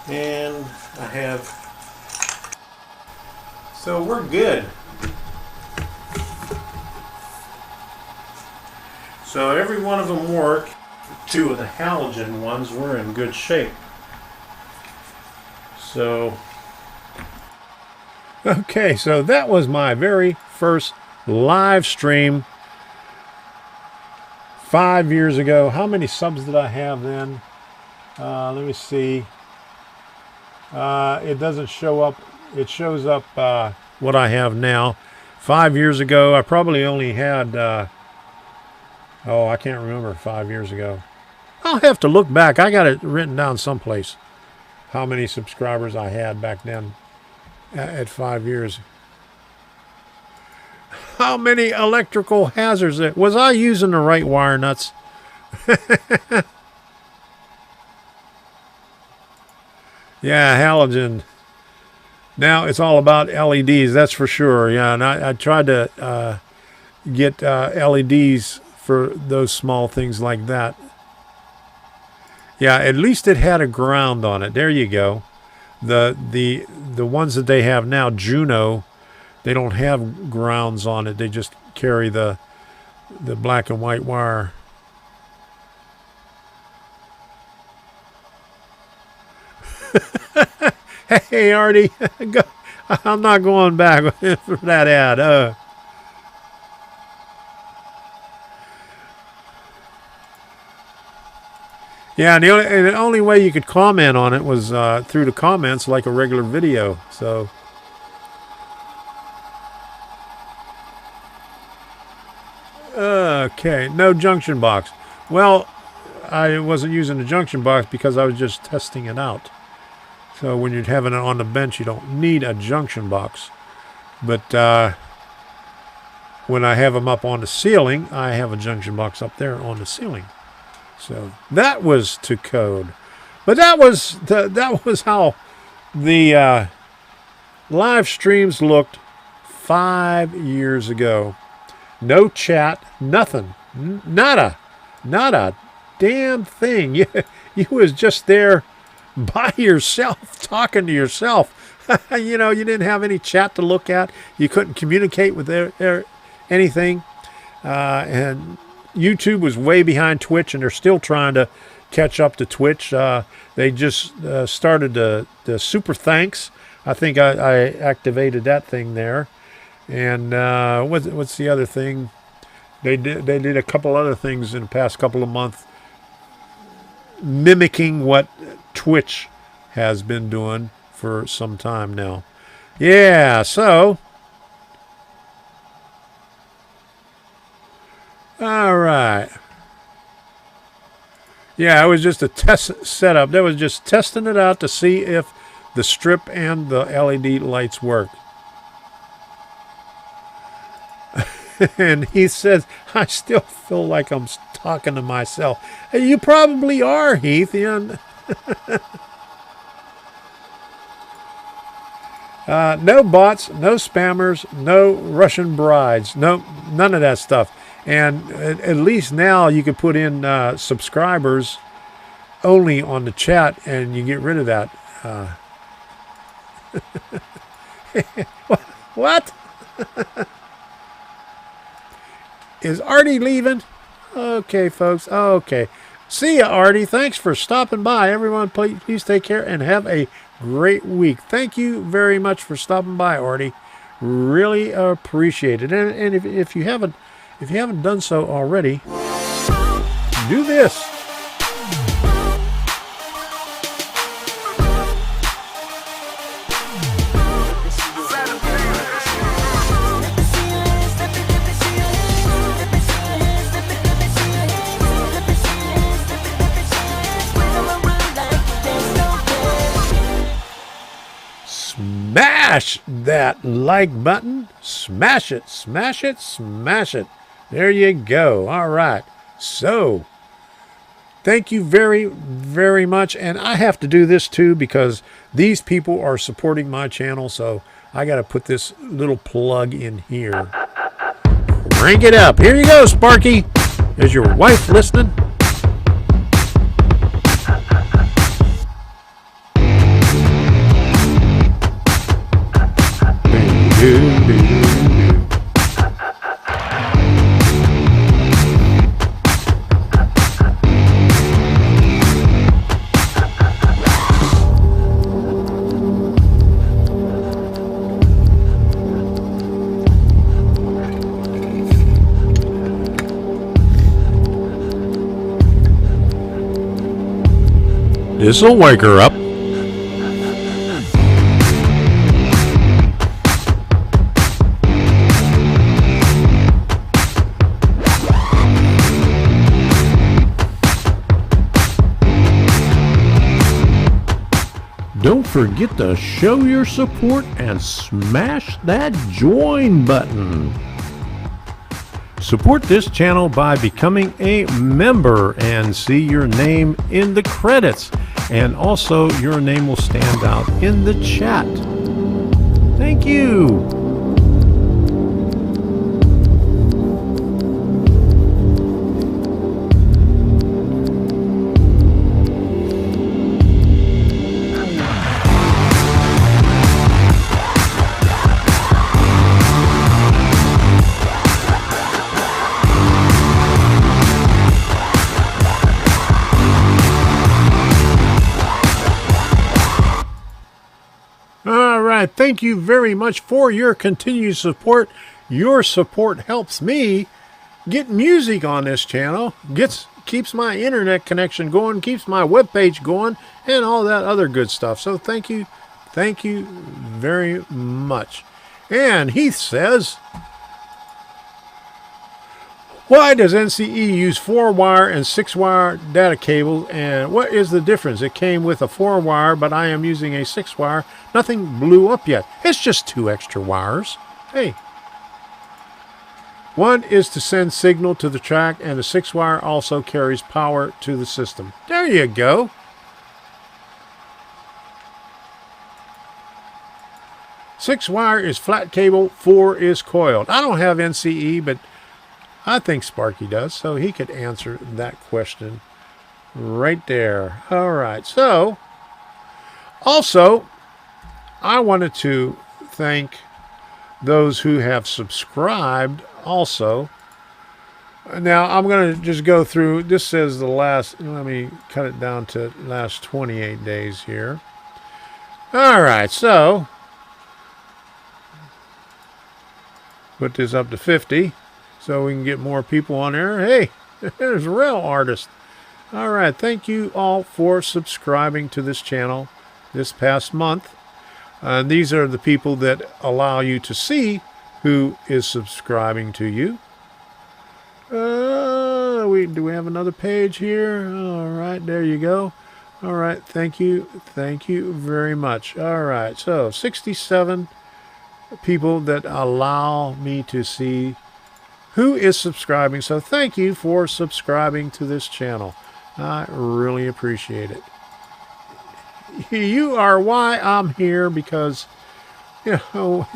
and I have, so we're good. So every one of them work. 2 of the halogen ones were in good shape. So Okay, so that was my very first live stream 5 years ago. How many subs did I have then? Let me see. It doesn't show up. It shows up what I have now. 5 years ago, I probably only had, I can't remember 5 years ago. I'll have to look back. I got it written down someplace. How many subscribers I had back then at 5 years. How many electrical hazards? Was I using the right wire nuts? Yeah, halogen. Now it's all about LEDs, that's for sure. Yeah, and I tried to get LEDs for those small things like that. Yeah, at least it had a ground on it. There you go. The ones that they have now, Juno, they don't have grounds on it. They just carry the black and white wire. Hey, Artie, I'm not going back for that ad. Yeah, and the only way you could comment on it was through the comments like a regular video. So, okay, no junction box. Well, I wasn't using the junction box because I was just testing it out. So when you're having it on the bench, you don't need a junction box. But when I have them up on the ceiling, I have a junction box up there on the ceiling. So that was to code. But that was how the live streams looked 5 years ago. No chat, nothing, nada, not a damn thing. You was just there by yourself, talking to yourself. You know, you didn't have any chat to look at. You couldn't communicate with anything. And YouTube was way behind Twitch, and they're still trying to catch up to Twitch. They just started the super thanks. I think I activated that thing there. And what's the other thing? They did a couple other things in the past couple of months, mimicking what Twitch has been doing for some time now. Yeah, so all right. Yeah, it was just a test setup. That was just testing it out to see if the strip and the LED lights work. And he says, I still feel like I'm talking to myself. You probably are, Heath. No bots, no spammers, no Russian brides, no, none of that stuff. And at least now you can put in subscribers only on the chat, and you get rid of that. What? Is Artie leaving? Okay, folks. Okay. See ya, Artie. Thanks for stopping by. Everyone, please take care and have a great week. Thank you very much for stopping by, Artie. Really appreciate it. And if you haven't done so already, do this. Smash that like button. Smash it, smash it, smash it. There you go. All right. So, thank you very, very much. And I have to do this too because these people are supporting my channel. So, I got to put this little plug in here. Crank it up. Here you go, Sparky. Is your wife listening? This'll wake her up. Don't forget to show your support and smash that join button. Support this channel by becoming a member and see your name in the credits. And also your name will stand out in the chat. Thank you. right. Thank you very much for your continued support. Your support helps me get music on this channel, keeps my internet connection going, keeps my webpage going, and all that other good stuff. So thank you very much. And Heath says, why does NCE use 4-wire and 6-wire data cables, and what is the difference? It came with a 4-wire, but I am using a 6-wire. Nothing blew up yet. It's just 2 extra wires. Hey. One is to send signal to the track, and the 6-wire also carries power to the system. There you go. Six-wire is flat cable, 4 is coiled. I don't have NCE, but I think Sparky does, so he could answer that question right there. All right, so also I wanted to thank those who have subscribed also. Now I'm going to just go through, this says the last, let me cut it down to last 28 days here. All right, so put this up to 50 so we can get more people on there. Hey, there's a real artist. All right, thank you all for subscribing to this channel this past month. These are the people that allow you to see who is subscribing to you. Do we have another page here? All right, there you go. All right, thank you very much. All right, so 67 people that allow me to see who is subscribing. So thank you for subscribing to this channel. I really appreciate it. You are why I'm here, because, you know,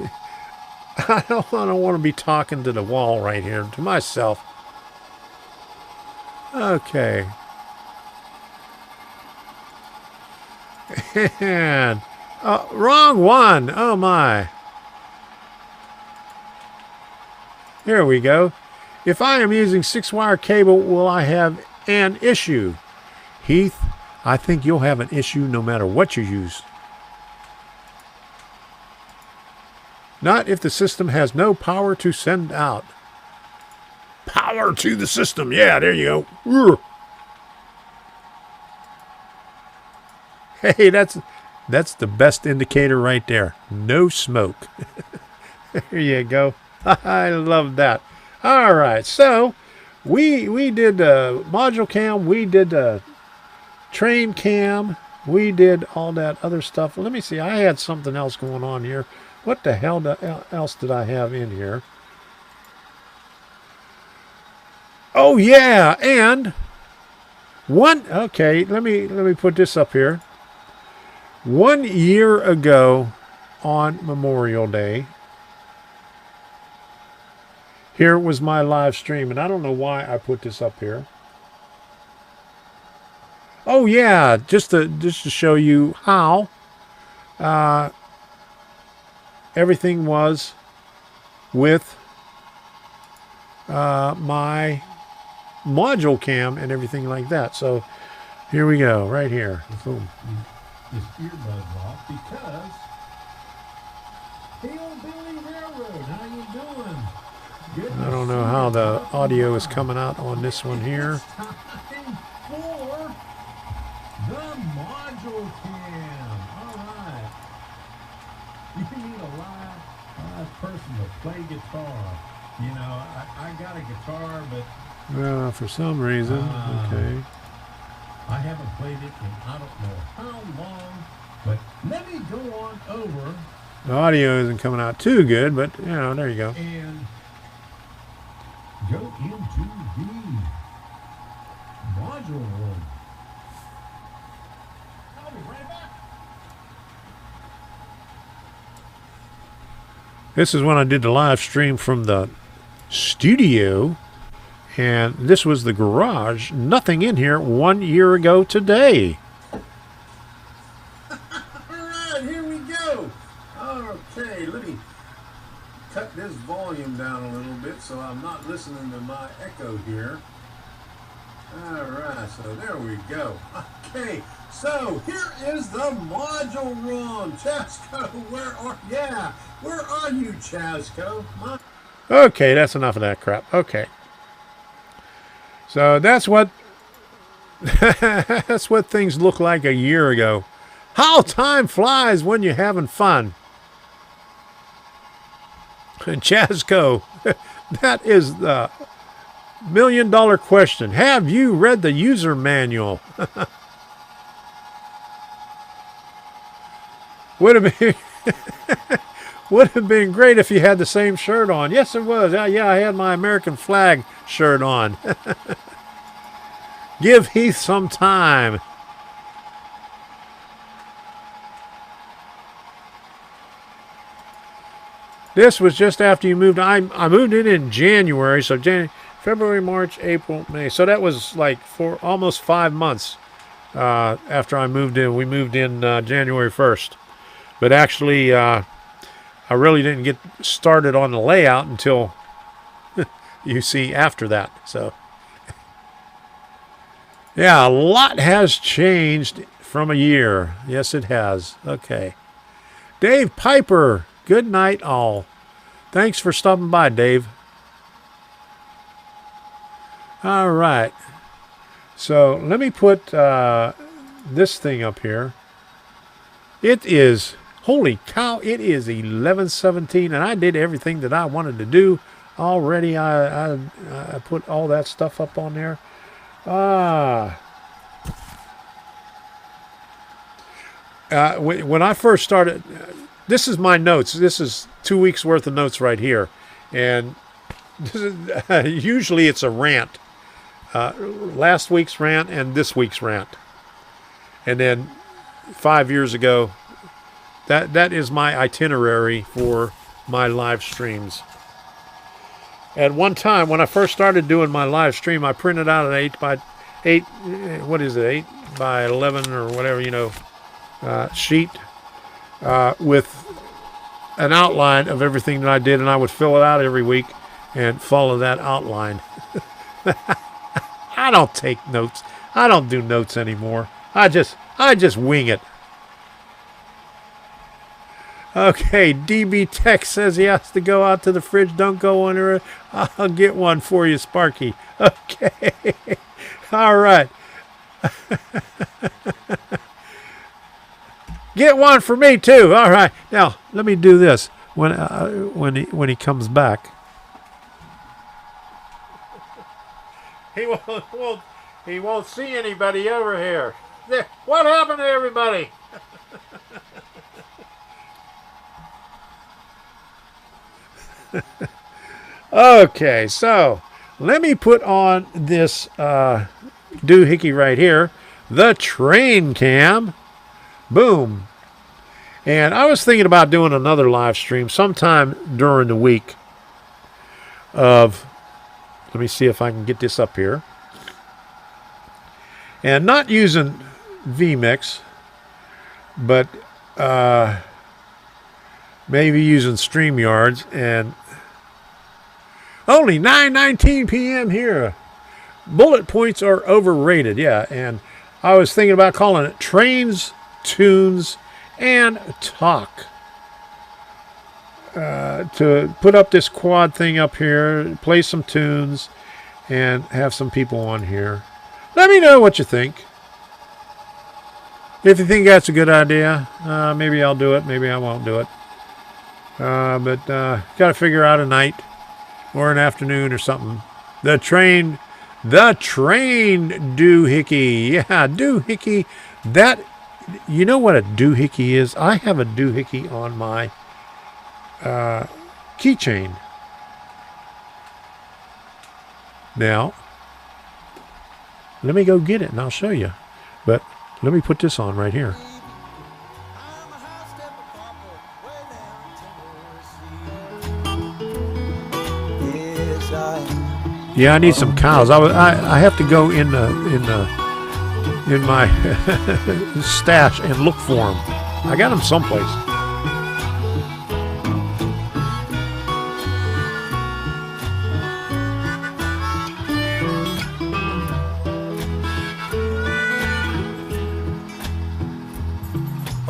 I don't want to be talking to the wall right here, to myself. Okay. And wrong one. Oh my. Here we go. If I am using 6-wire cable, will I have an issue? Heath, I think you'll have an issue no matter what you use. Not if the system has no power to send out. Power to the system. Yeah, there you go. Hey, that's the best indicator right there. No smoke. There you go. I love that. All right, so we did module cam, we did train cam, we did all that other stuff. Let me see. I had something else going on here. What the hell else did I have in here? Oh yeah, and okay, let me put this up here. 1 year ago on Memorial Day, here was my live stream, and I don't know why I put this up here. Oh yeah, just to show you how everything was with my module cam and everything like that. So here we go, right here. Boom. This earbuds off because Hillbilly Railroad, how you doing? Good. I don't know how the audio is coming out on this one here. It's time for the module cam. All right. You need a live person to play guitar. You know, I got a guitar, but For some reason, okay. I haven't played it in I don't know how long. But let me go on over. The audio isn't coming out too good, but you know, there you go. And go into the module room. I'll be right back. This is when I did the live stream from the studio, and this was the garage. Nothing in here 1 year ago today. All right, here we go. Okay, let me cut this volume down a little bit so I'm not listening to my echo here. All right, so there we go. Okay, so here is the module room. Chasco, where are you, Chasco? Okay, that's enough of that crap. Okay. So that's what that's what things look like a year ago. How time flies when you're having fun. And Chasco, that is the $1 million question. Have you read the user manual? Would have been great if you had the same shirt on. Yes, it was. Yeah, I had my American flag shirt on. Give Heath some time. This was just after you moved. I moved in January, so February, March, April, May. So that was like for almost 5 months after I moved in. We moved in January 1st. But actually, I really didn't get started on the layout until you see after that. So, yeah, a lot has changed from a year. Yes, it has. Okay. Dave Piper, good night all. Thanks for stopping by, Dave. All right. So let me put this thing up here. It is, holy cow, it is 11:17, and I did everything that I wanted to do already. I put all that stuff up on there. When I first started, this is my notes. This is 2 weeks worth of notes right here. And this is, usually it's a rant. Last week's rant and this week's rant. And then 5 years ago, that is my itinerary for my live streams. At one time, when I first started doing my live stream, I printed out an 8 by 11 or whatever, sheet with an outline of everything that I did, and I would fill it out every week and follow that outline. I don't take notes. I don't do notes anymore. I just wing it. Okay, DB Tech says he has to go out to the fridge. Don't go under it. I'll get one for you, Sparky. Okay. All right. Get one for me too. All right. Now let me do this when he comes back. He won't see anybody over here. What happened to everybody? Okay, so let me put on this doohickey right here, the train cam. Boom. And I was thinking about doing another live stream sometime during the week of, let me see if I can get this up here. And not using vMix, but maybe using StreamYards. And only 9:19 p.m. here. Bullet points are overrated, yeah. And I was thinking about calling it Trains, Tunes, and Talk. To put up this quad thing up here, play some tunes, and have some people on here. Let me know what you think. If you think that's a good idea, maybe I'll do it. Maybe I won't do it. But got to figure out a night or an afternoon or something. The train doohickey. Yeah, doohickey. That, you know what a doohickey is? I have a doohickey on my keychain. Now, let me go get it and I'll show you. But let me put this on right here. Yeah, I need some cows. I have to go in my stash and look for them. I got them someplace.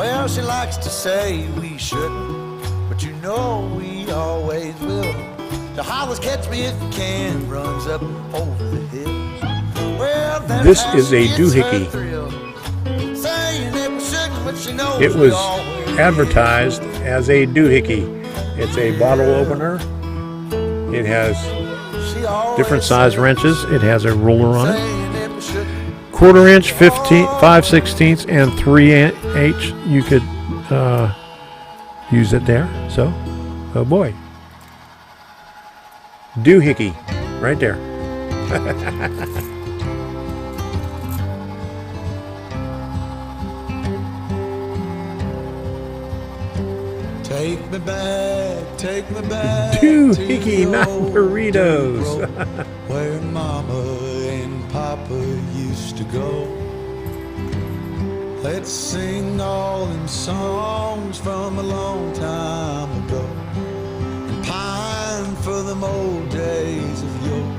Well, she likes to say we shouldn't, but you know we always will. The hollers catch me if you can, runs up over the hills. Well, This is a doohickey. It was advertised as a doohickey. It's a bottle opener. It has different size wrenches. It has a roller on it. 1/4 inch, 5/16, and 3/8. You could use it there. So, oh boy. Doohickey, right there. Take me back Doohickey, to the not old burritos. dirt road where Mama and Papa used to go. Let's sing all them songs from a long time ago, and pine for them old days of yore.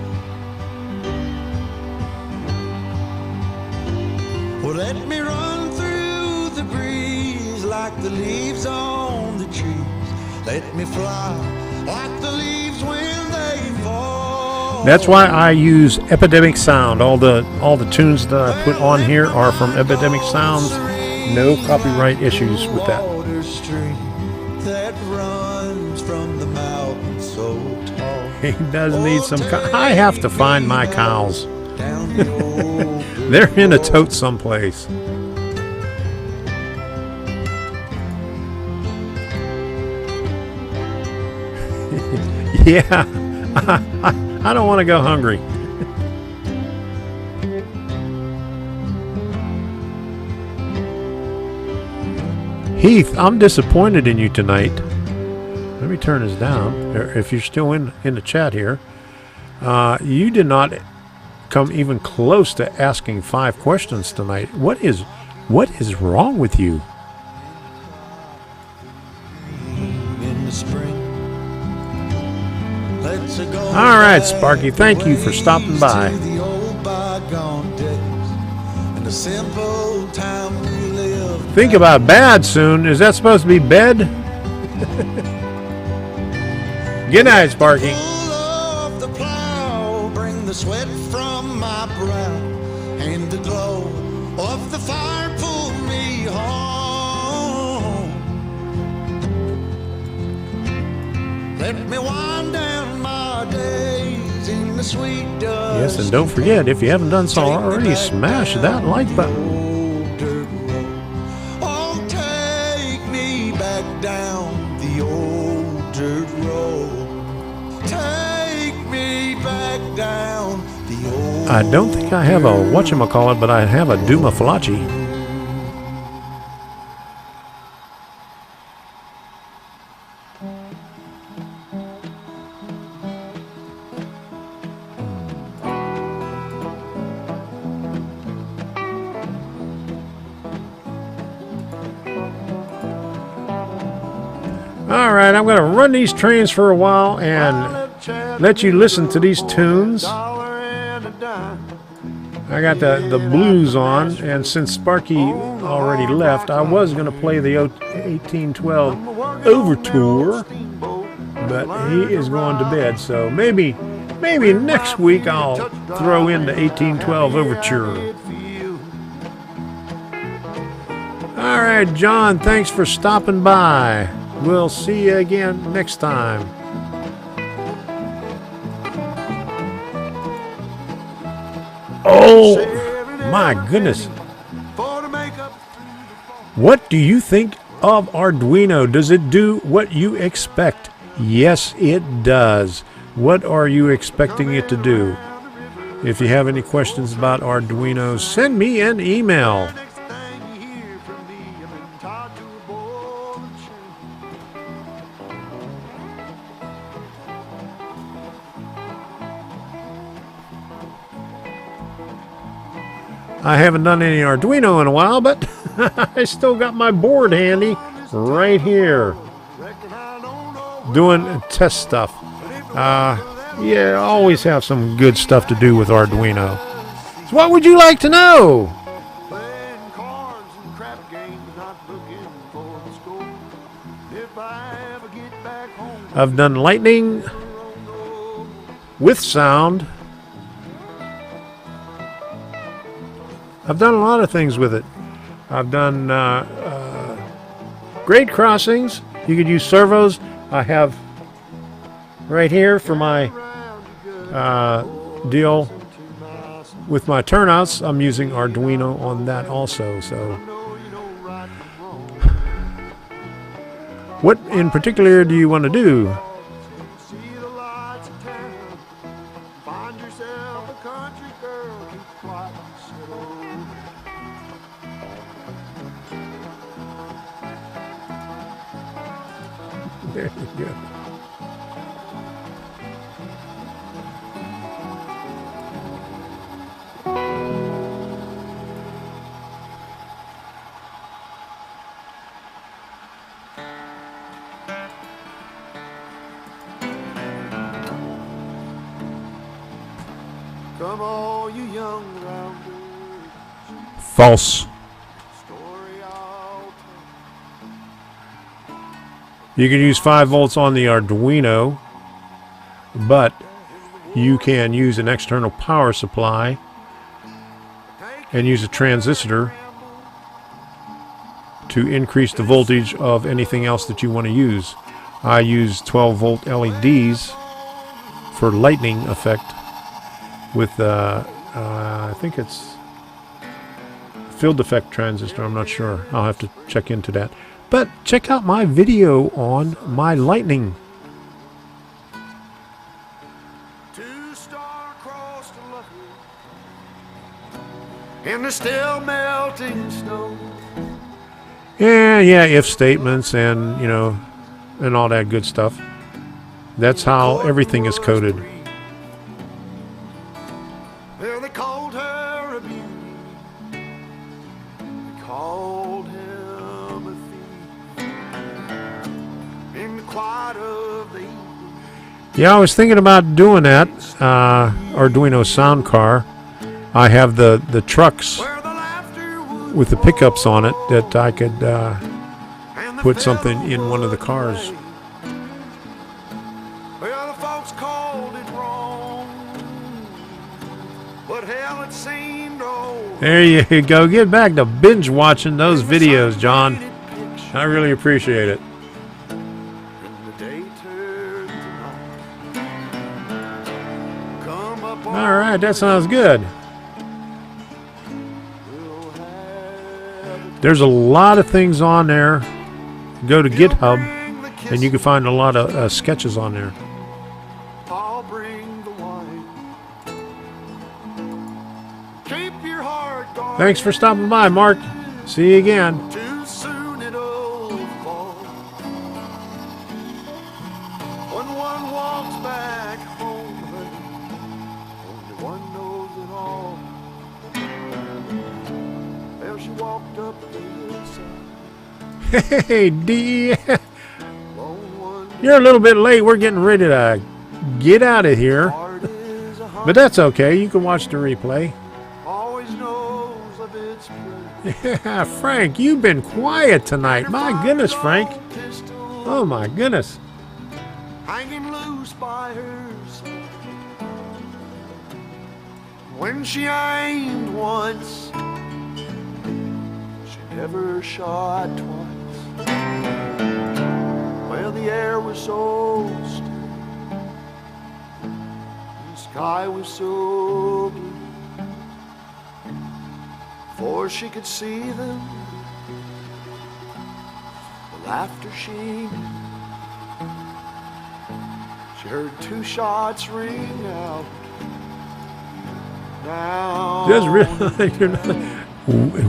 Well, let me run through the breeze like the leaves on the trees. Let me fly like the leaves when they fall. That's why I use Epidemic Sound. All the tunes that I put on here are from Epidemic Sounds. No copyright issues with that. Water stream that runs from the mountain so tall. He does need some. I have to find my cows. Down the old They're in a tote someplace. Yeah, I don't want to go hungry. Heath, I'm disappointed in you tonight. Let me turn this down. If you're still in the chat here, you did not come even close to asking 5 questions tonight. What is wrong with you? in the spring. Let's go. All right, Sparky, thank you for stopping by. To the old bygone days and the simple time we lived. Think about bad soon. Is that supposed to be bed? Good night, Sparky. Pull off the plow, bring the sweat from my brow, and the glow of the fire pull me home. Let me wind down my days in the sweet dust. Yes, and don't forget, if you haven't done so already, smash that like button. Old dirt road. Oh, take me back down the old dirt road. Take me back down the old. I don't think I have a whatchamacallit, but I have a Duma Falachi. All right, I'm going to run these trains for a while and let you listen to these tunes. I got the blues on, and since Sparky already left, I was going to play the 1812 Overture, but he is going to bed, so maybe next week I'll throw in the 1812 Overture. All right, John, thanks for stopping by. We'll see you again next time. Oh, my goodness. What do you think of Arduino? Does it do what you expect? Yes, it does. What are you expecting it to do? If you have any questions about Arduino, send me an email. I haven't done any Arduino in a while, but I still got my board handy right here doing test stuff. Yeah, I always have some good stuff to do with Arduino. So what would you like to know? Playing cards and crap games, not looking I've done lightning with sound. I've done a lot of things with it. I've done grade crossings. You could use servos. I have right here for my deal with my turnouts. I'm using Arduino on that also. So, what in particular do you want to do? There you go. Come all you young rounders, False. story I'll tell. You can use 5 volts on the Arduino, but you can use an external power supply and use a transistor to increase the voltage of anything else that you want to use. I use 12 volt LEDs for lightning effect with I think it's field effect transistor. I'm not sure. I'll have to check into that. But check out my video on my lightning. Two-star crossed lucky in the still melting snow. Yeah, if statements and, you know, and all that good stuff. That's how everything is coded. Well, they called her a beauty. They called him a thief. In the quiet of the evening. Yeah, I was thinking about doing that. Arduino sound car. I have the trucks Where the laughter would with the pickups on it that I could and the put something fiddle in one of the would cars. play. Well, the folks called it wrong, but hell, it seemed old. There you go. Get back to binge watching those videos, John. I really appreciate it. All right, that sounds good. There's a lot of things on there. Go to GitHub, and you can find a lot of sketches on there. I'll bring the wine. Keep your heart guarded. Thanks for stopping by, Mark. See you again. Too soon it'll fall. When one walks back home, only one knows it all. Well, she walked up the hillside. Hey, D. Lone one You're a little bit late. We're getting ready to get out of here. heart is a But that's okay. You can watch the replay. always knows of its place. Yeah, Frank, you've been quiet tonight. My goodness, Frank. Oh, my goodness. Hanging loose by her side. When she aimed once, she never shot twice. Well, the air was so still, the sky was so blue. Before she could see them, the laughter she knew. She heard 2 shots ring out. Down Just really, you're not,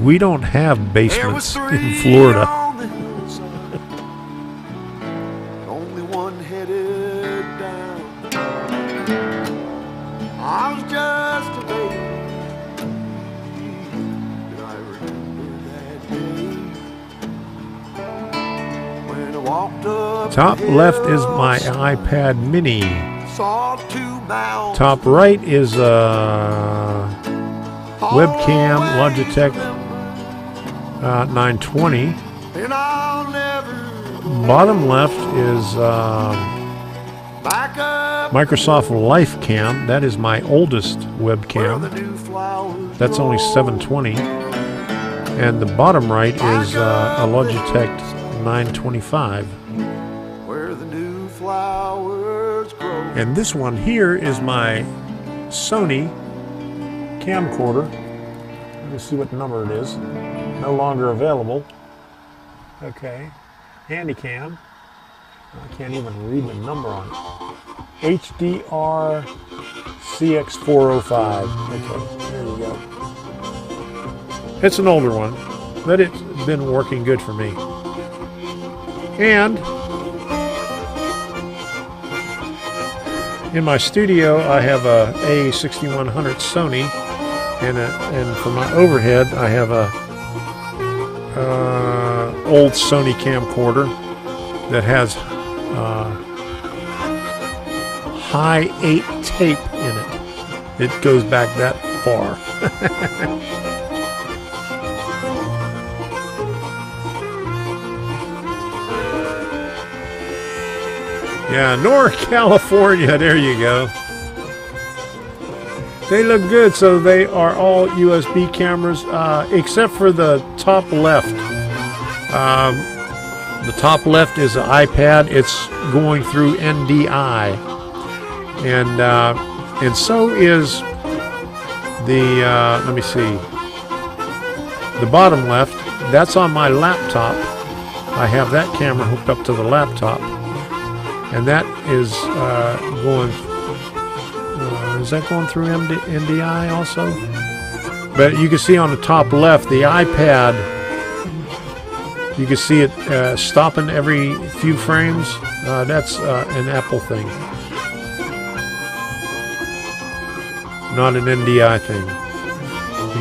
we don't have there was basements 3 in Florida. on the hillside, only one headed down. I was just a baby, and I remember that day when I walked up. Top the left is my hillside, iPad mini. saw 2 mountains. Top right is webcam Logitech 920. And I'll never Bottom left is Back up Microsoft Life Cam. That is my oldest where webcam. the new flowers That's only grow. 720. And the bottom right is a Logitech 925. Where the new flowers grow. And this one here is my Sony camcorder. Let me see what number it is. No longer available. Okay. Handycam. I can't even read the number on it. HDR CX405. Okay, there you go. It's an older one, but it's been working good for me. And in my studio, I have a A6100 Sony, and for my overhead, I have a old Sony camcorder that has high 8 tape in it. It goes back that far. Yeah, North California, there you go. They look good, so they are all USB cameras, except for the top left. The top left is an iPad. It's going through NDI, and so is the. Let me see. The bottom left. That's on my laptop. I have that camera hooked up to the laptop, and that is going. Is that going through NDI also? But you can see on the top left, the iPad. You can see it stopping every few frames. That's an Apple thing, not an NDI thing,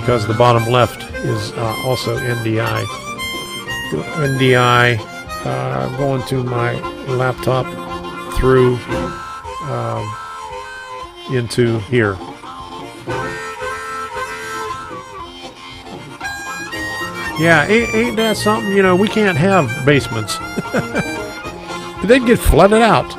because the bottom left is also NDI. NDI going to my laptop through into here. Yeah, ain't that something? You know, we can't have basements. They'd get flooded out.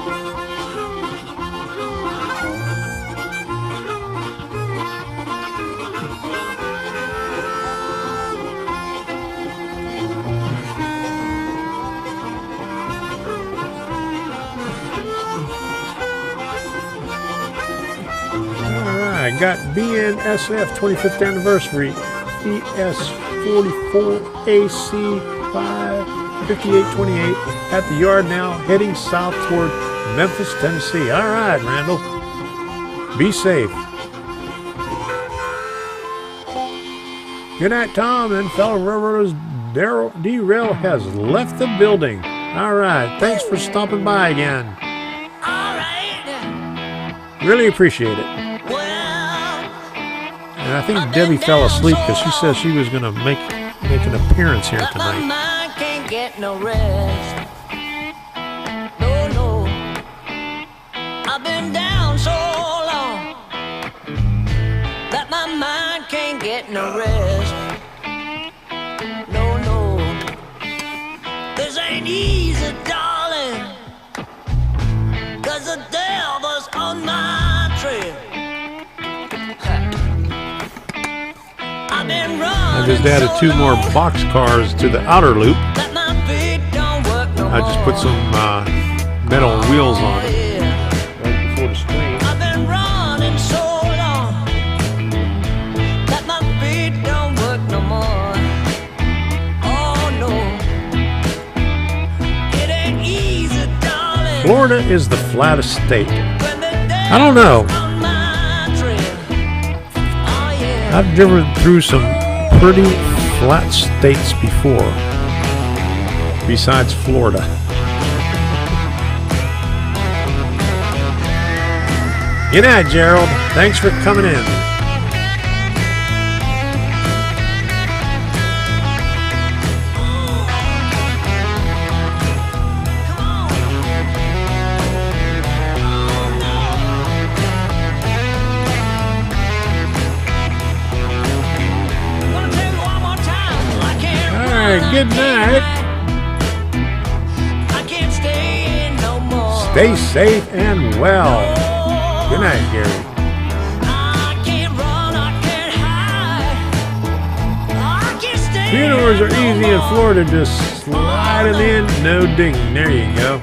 Alright, got BNSF 25th anniversary. ES44AC 5828 at the yard now, heading south toward Memphis, Tennessee. All right, Randall. Be safe. Good night, Tom, and fellow railroaders. Derail has left the building. All right. Thanks for stopping by again. All right. Really appreciate it. And I think Debbie fell asleep because she says she was going to make an appearance here But my tonight. mind can't get no rest. No, no. I've been down so long that my mind can't get no rest. No, no. This ain't easy, darling, 'cause the devil's on my trail. I've been running I just added so 2 more long box cars to the outer loop. that my feet don't work no I just put some metal wheels on it yeah. right before the screen. I've been running so long that my feet don't work no more. Oh no, it ain't easy, darling. Florida is the flattest state. When the I don't know. devil's on my trail. Oh yeah. I've driven through some pretty flat states before, besides Florida. Good night, Gerald. Thanks for coming in. Gonna tell you one more time. I can't All right, good night. I can't stay no more. Stay safe and well. Good night, Gary. Funerals are easy in Florida, just slide it in, no digging. There you go.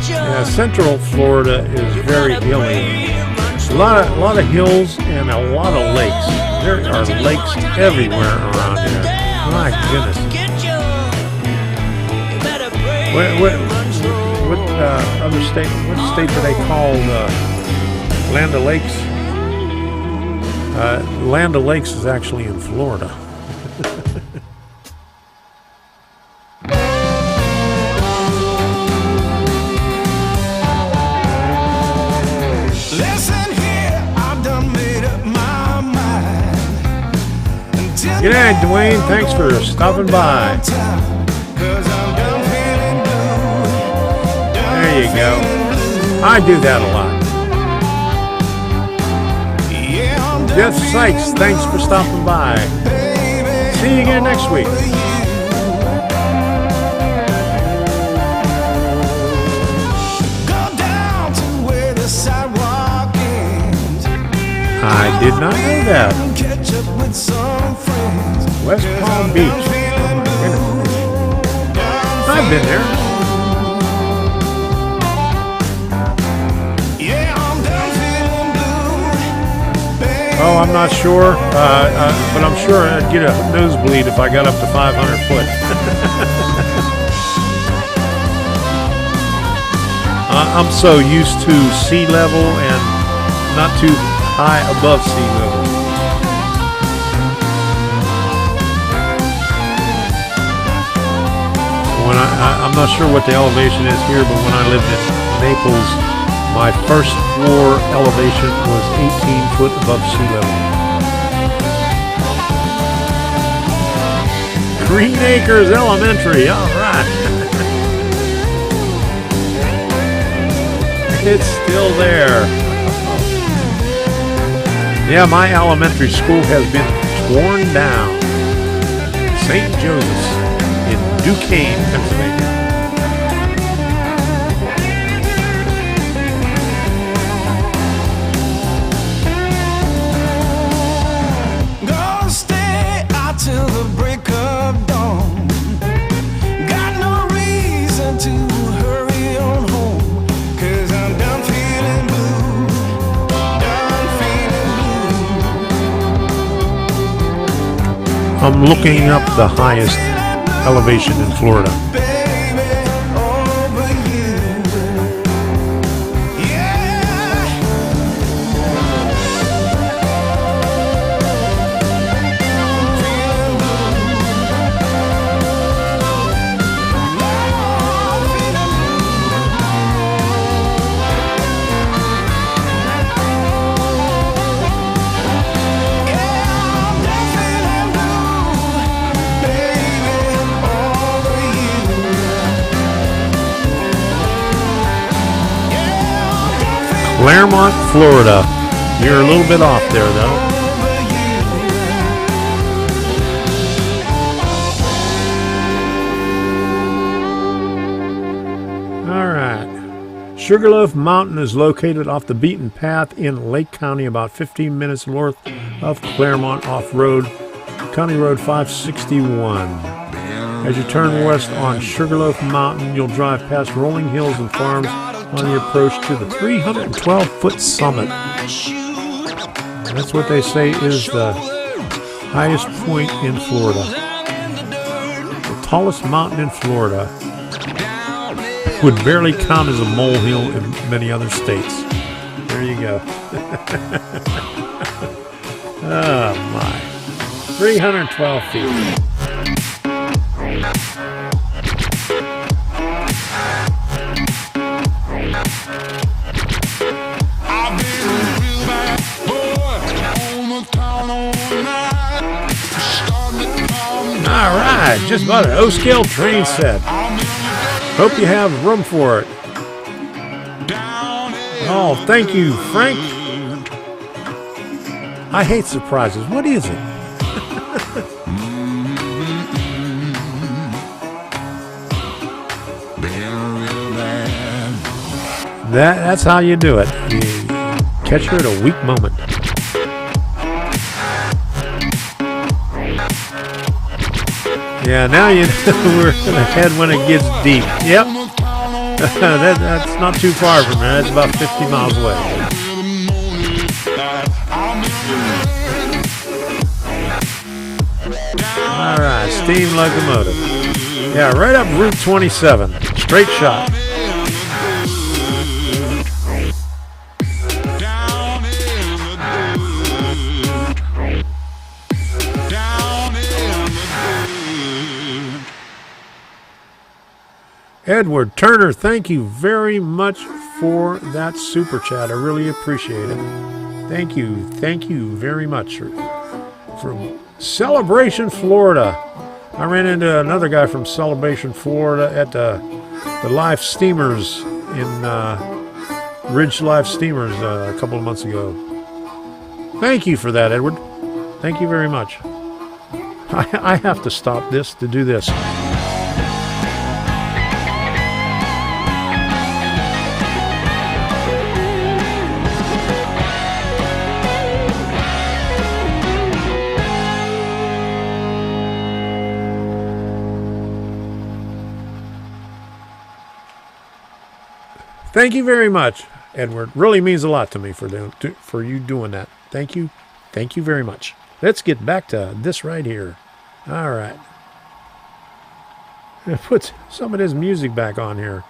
Yeah, Central Florida is very hilly. A lot of hills and a lot of lakes. There are lakes everywhere around here. My goodness. What other state? What state do they call Land of Lakes? Land of Lakes is actually in Florida. Good night, Dwayne. Thanks for stopping by. There you go. I do that a lot. Jeff Sykes, thanks for stopping by. See you again next week. I did not know that. West Palm Beach. I've been there. Oh, I'm not sure, but I'm sure I'd get a nosebleed if I got up to 500 foot. I'm so used to sea level and not too high above sea level. When I'm not sure what the elevation is here, but when I lived in Naples, my first floor elevation was 18 foot above sea level. Green Acres Elementary, all right. It's still there. Yeah, my elementary school has been torn down. St. Joseph's in Duquesne, Pennsylvania. Gonna stay out till the break of dawn. Got no reason to hurry on home, 'cause I'm done feeling blue. Done feeling blue. I'm looking up the highest elevation in Florida. Claremont, Florida. You're a little bit off there, though. All right. Sugarloaf Mountain is located off the beaten path in Lake County, about 15 minutes north of Claremont off-road, County Road 561. As you turn west on Sugarloaf Mountain, you'll drive past rolling hills and farms on the approach to the 312-foot summit. That's what they say is the highest point in Florida. The tallest mountain in Florida would barely count as a molehill in many other states. There you go. Oh my. 312 feet. All right, just bought an O-scale train set. Hope you have room for it. Oh, thank you, Frank. I hate surprises. What is it? That's how you do it. You catch her at a weak moment. Yeah, now you know we're gonna head when it gets deep. Yep. That's not too far from here. That's about 50 miles away. All right, steam locomotive. Yeah, right up Route 27. Straight shot. Edward Turner, thank you very much for that super chat. I really appreciate it. Thank you very much. From Celebration, Florida. I ran into another guy from Celebration, Florida at the live steamers in Ridge Live Steamers a couple of months ago. Thank you for that, Edward. Thank you very much. I have to stop this to do this. Thank you very much, Edward. Really means a lot to me for you doing that. Thank you. Thank you very much. Let's get back to this right here. All right. Put some of this music back on here.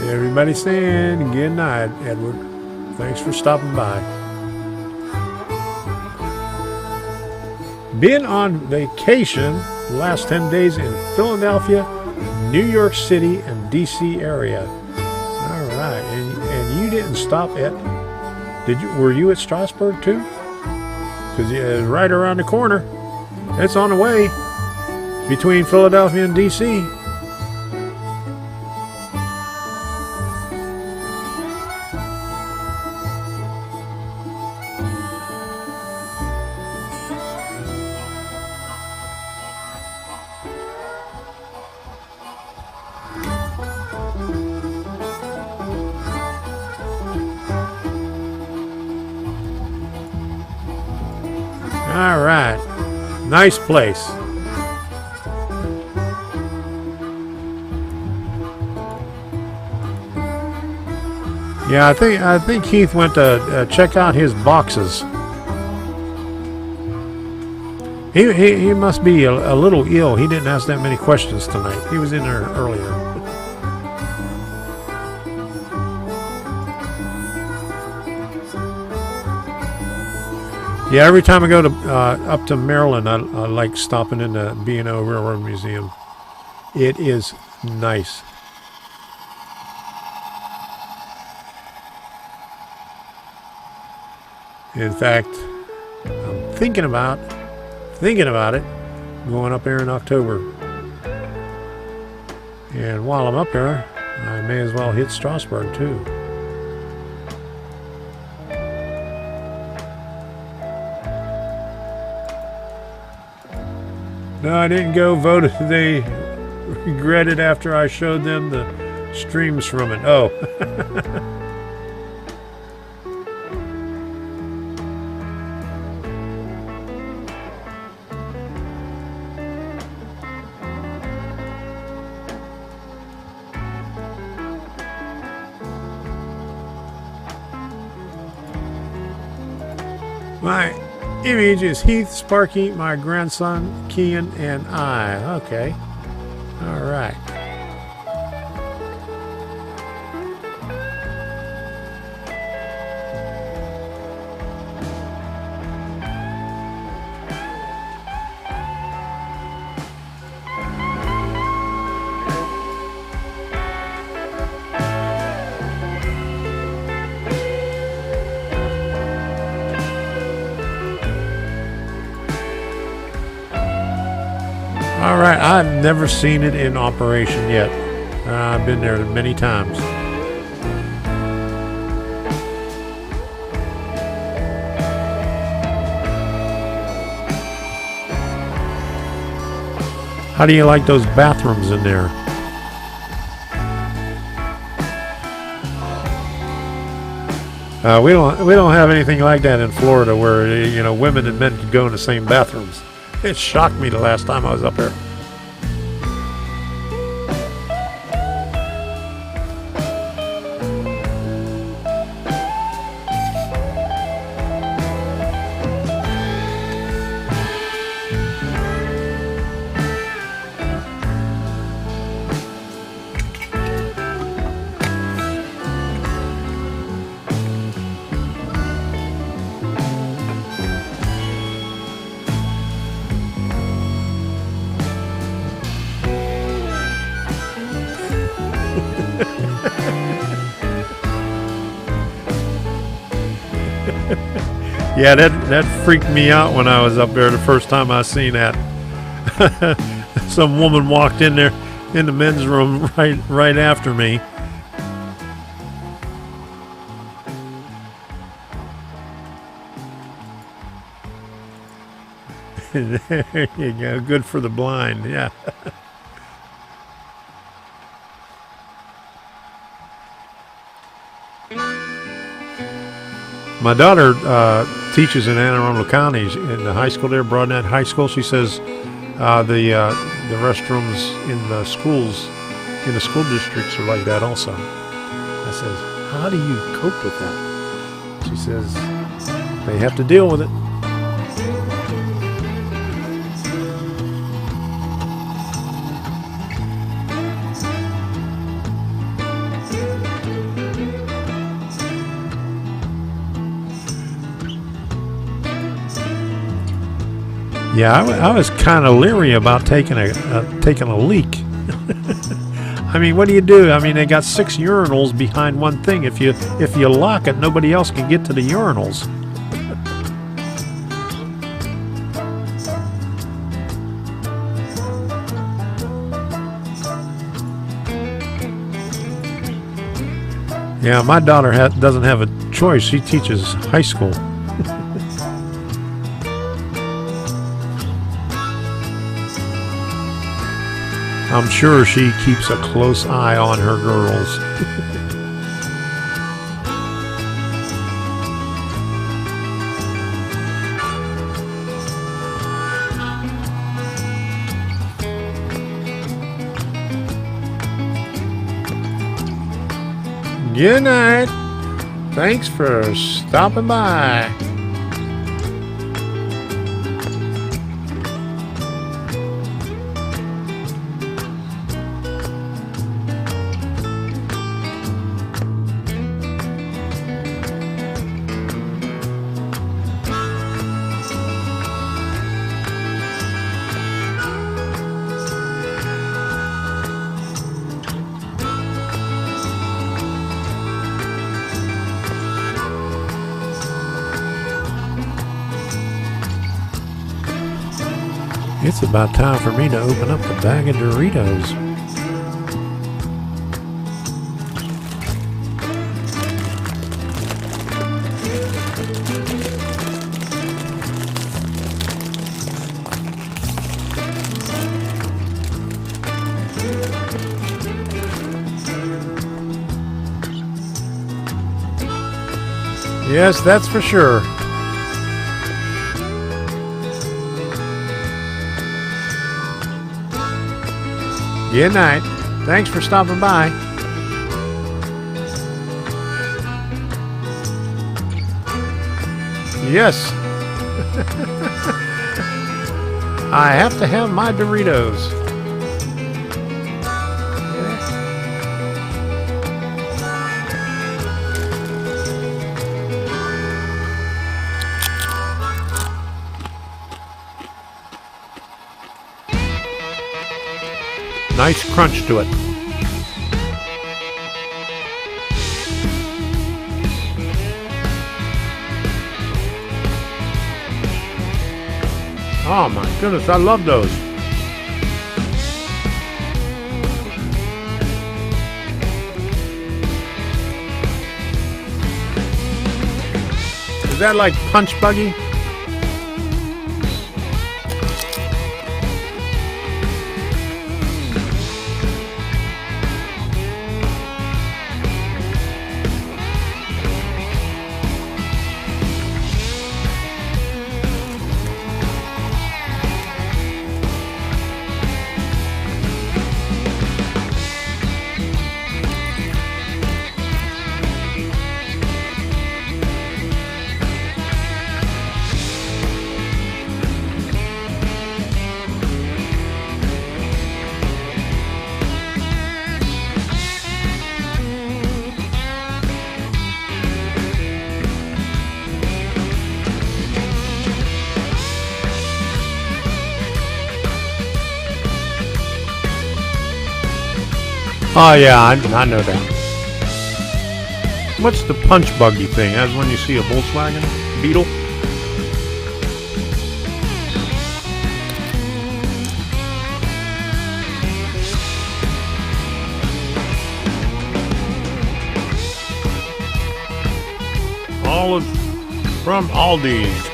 Everybody saying good night, Edward. Thanks for stopping by. Been on vacation the last 10 days in Philadelphia, New York City, and DC area. All right, and you didn't stop at? Were you at Strasbourg too? Because it's right around the corner. It's on the way between Philadelphia and DC. All right, nice place. Yeah, I think Keith went to check out his boxes. He must be a little ill. He didn't ask that many questions tonight. He was in there earlier. Yeah, every time I go to up to Maryland, I like stopping in the B&O Railroad Museum. It is nice. In fact, I'm thinking about it, going up there in October. And while I'm up there, I may as well hit Strasbourg too. No, I didn't go vote. They regretted after I showed them the streams from it. Oh. My image is Heath, Sparky, my grandson, Kian, and I. Okay. All right. All right, I've never seen it in operation yet. I've been there many times. How do you like those bathrooms in there? We don't have anything like that in Florida where women and men could go in the same bathrooms. It shocked me the last time I was up there. Yeah, that freaked me out when I was up there the first time I seen that. Some woman walked in there in the men's room right after me. There you go. Good for the blind. Yeah. My daughter teaches in Anne Arundel County in the high school there, Broadnet High School. She says the restrooms in the schools, in the school districts are like that also. I says, how do you cope with that? She says, they have to deal with it. Yeah, I was kind of leery about taking a leak. I mean, what do you do? I mean, they got 6 urinals behind one thing. If you lock it, nobody else can get to the urinals. Yeah, my daughter doesn't have a choice. She teaches high school. I'm sure she keeps a close eye on her girls. Good night. Thanks for stopping by. It's about time for me to open up the bag of Doritos. Yes, that's for sure. Good night. Thanks for stopping by. Yes. I have to have my Doritos. Nice crunch to it. Oh my goodness, I love those. that like punch buggy? Oh yeah, I know that. What's the punch buggy thing? That's when you see a Volkswagen Beetle. Olive from Aldi's.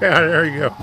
Yeah, there you go.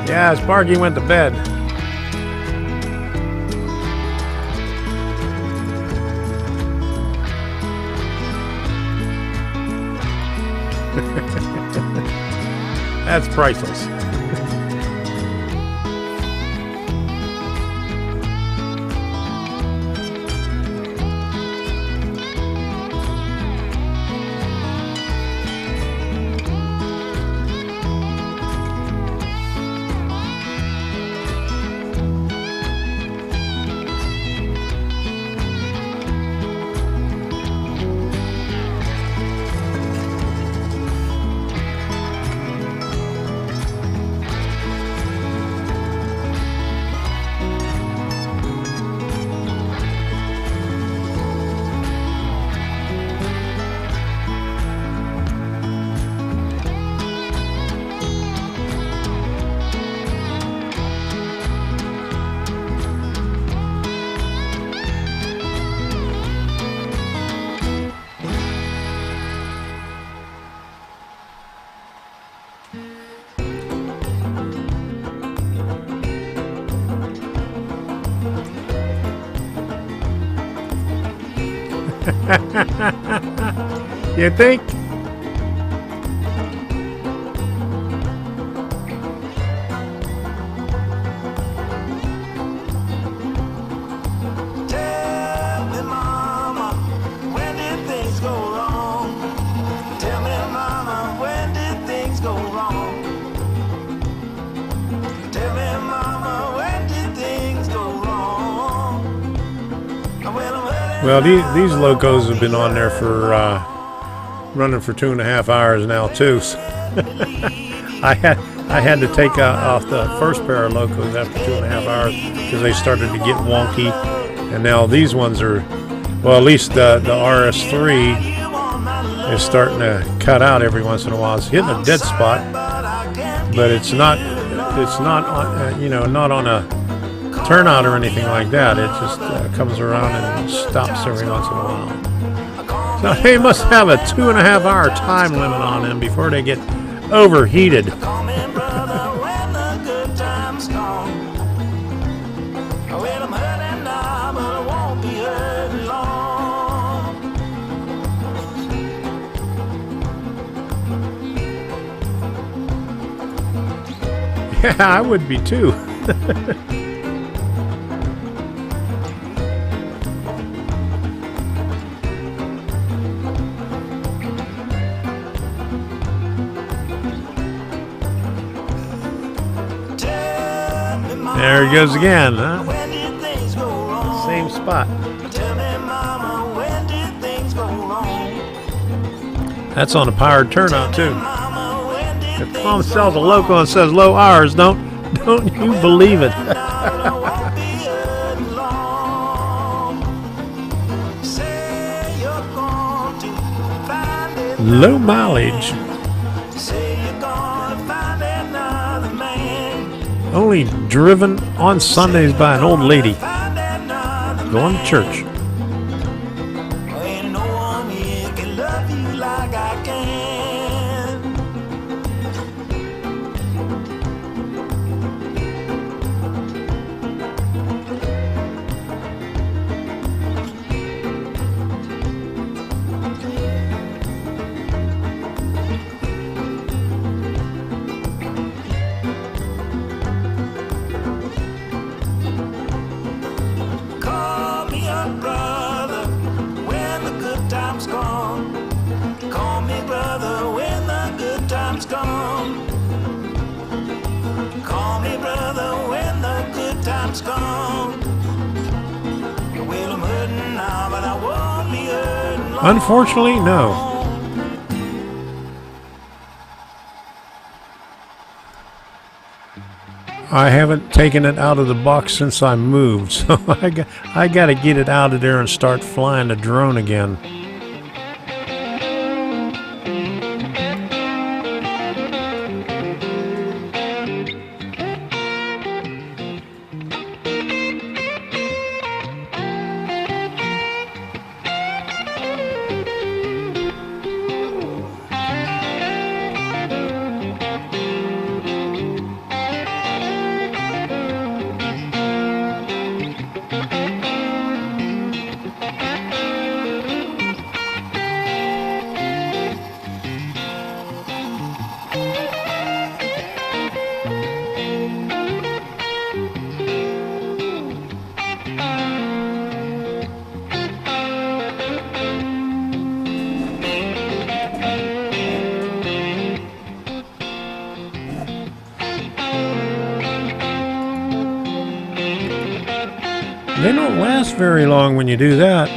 Yeah, Sparky went to bed. That's priceless. You think? Tell me, mama, when did things go wrong? Tell me, mama, when did things go wrong? Tell me, mama, when did things go wrong? Well, these locos have been on there for running for 2.5 hours now too. So I had to take off the first pair of locos after 2.5 hours because they started to get wonky, and now these ones are, well, at least the RS3 is starting to cut out every once in a while. It's hitting a dead spot, but it's not on, not on a turnout or anything like that. It just comes around and stops every once in a while. So they must have a 2.5 hour time limit on them before they get overheated. Call me brother when the good times come. Well, I'm hurting now, but I won't be hurting long. Yeah, I would be too. There he goes again, huh? When did things go wrong? Same spot. Tell me, mama, when did things go wrong? That's on a powered turnout too. Mama, when did If Mom sells a loco and says low hours, don't you believe it? I won't be hurting long. Say you're going to find it. Low mileage. Say you're gonna find another man. Only driven on Sundays by an old lady Find another going to church. Ain't no one here can love you like I can. Call me a brother when the good times come. Call me brother when the good times come. Call me brother when the good times come. Well, I'm hurting now, but I won't be hurting long. Unfortunately, no. I haven't taken it out of the box since I moved, so I got to get it out of there and start flying the drone again. They don't last very long when you do that.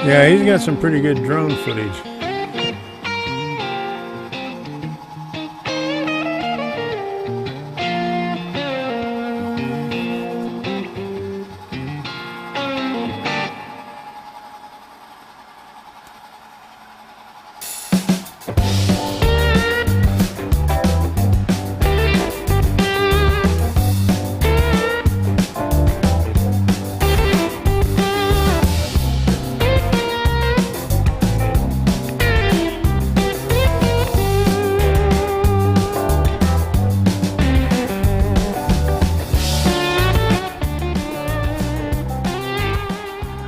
Yeah, he's got some pretty good drone footage.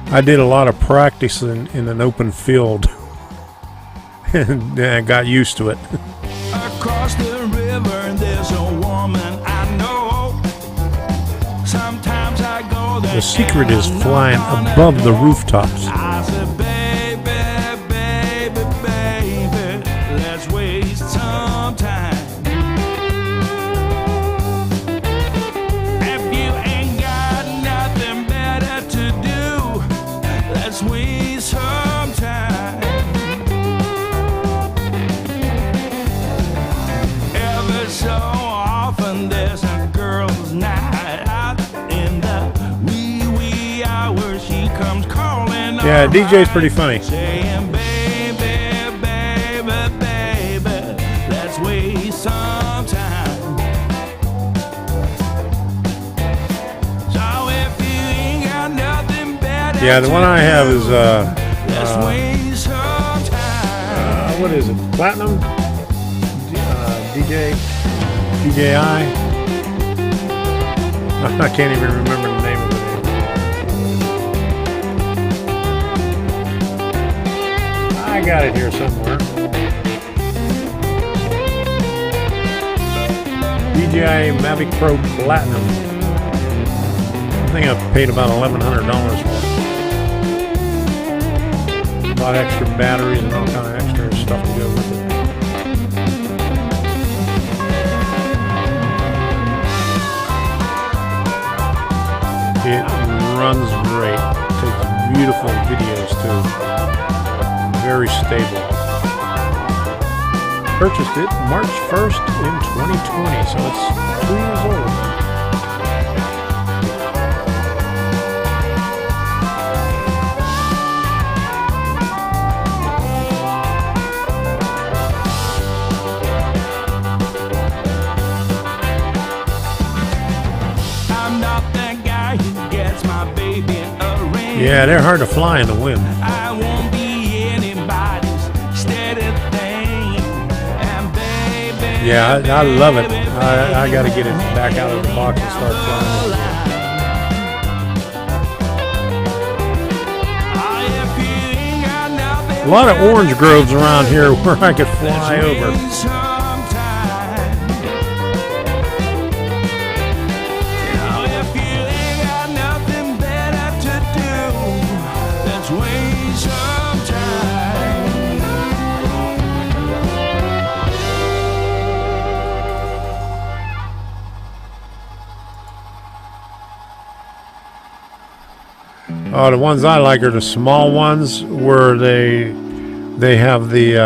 I did a lot of practicing in an open field and I got used to it. Across the river there's a woman I know. Sometimes I go there. The secret is flying above the rooftops. I said, baby, baby, baby, let's waste some time. If you ain't got nothing better to do, let's waste some time. Ever so often there's a girl's night out in the wee hours. She comes calling. Yeah, DJ's pretty funny. Saying, baby, baby, baby, let's waste some time. So if you ain't got nothing better, Yeah, the one I have is let's waste some time. what is it? Platinum? DJI? I can't even remember the name of it. I got it here somewhere. DJI Mavic Pro Platinum. I think I paid about $1,100 for it. Bought extra batteries and all kind of extra stuff to go with it. It runs great. Takes beautiful videos too. Very stable. Purchased it March 1st in 2020, so it's 2 years old. I'm not that guy who gets my baby a ring. Yeah, they're hard to fly in the wind. I won't be anybody's steady thing. And baby, Yeah, I love it. I got to get it back out of the box and start flying. A lot of orange groves around here where I could fly over. Oh, the ones I like are the small ones where they have the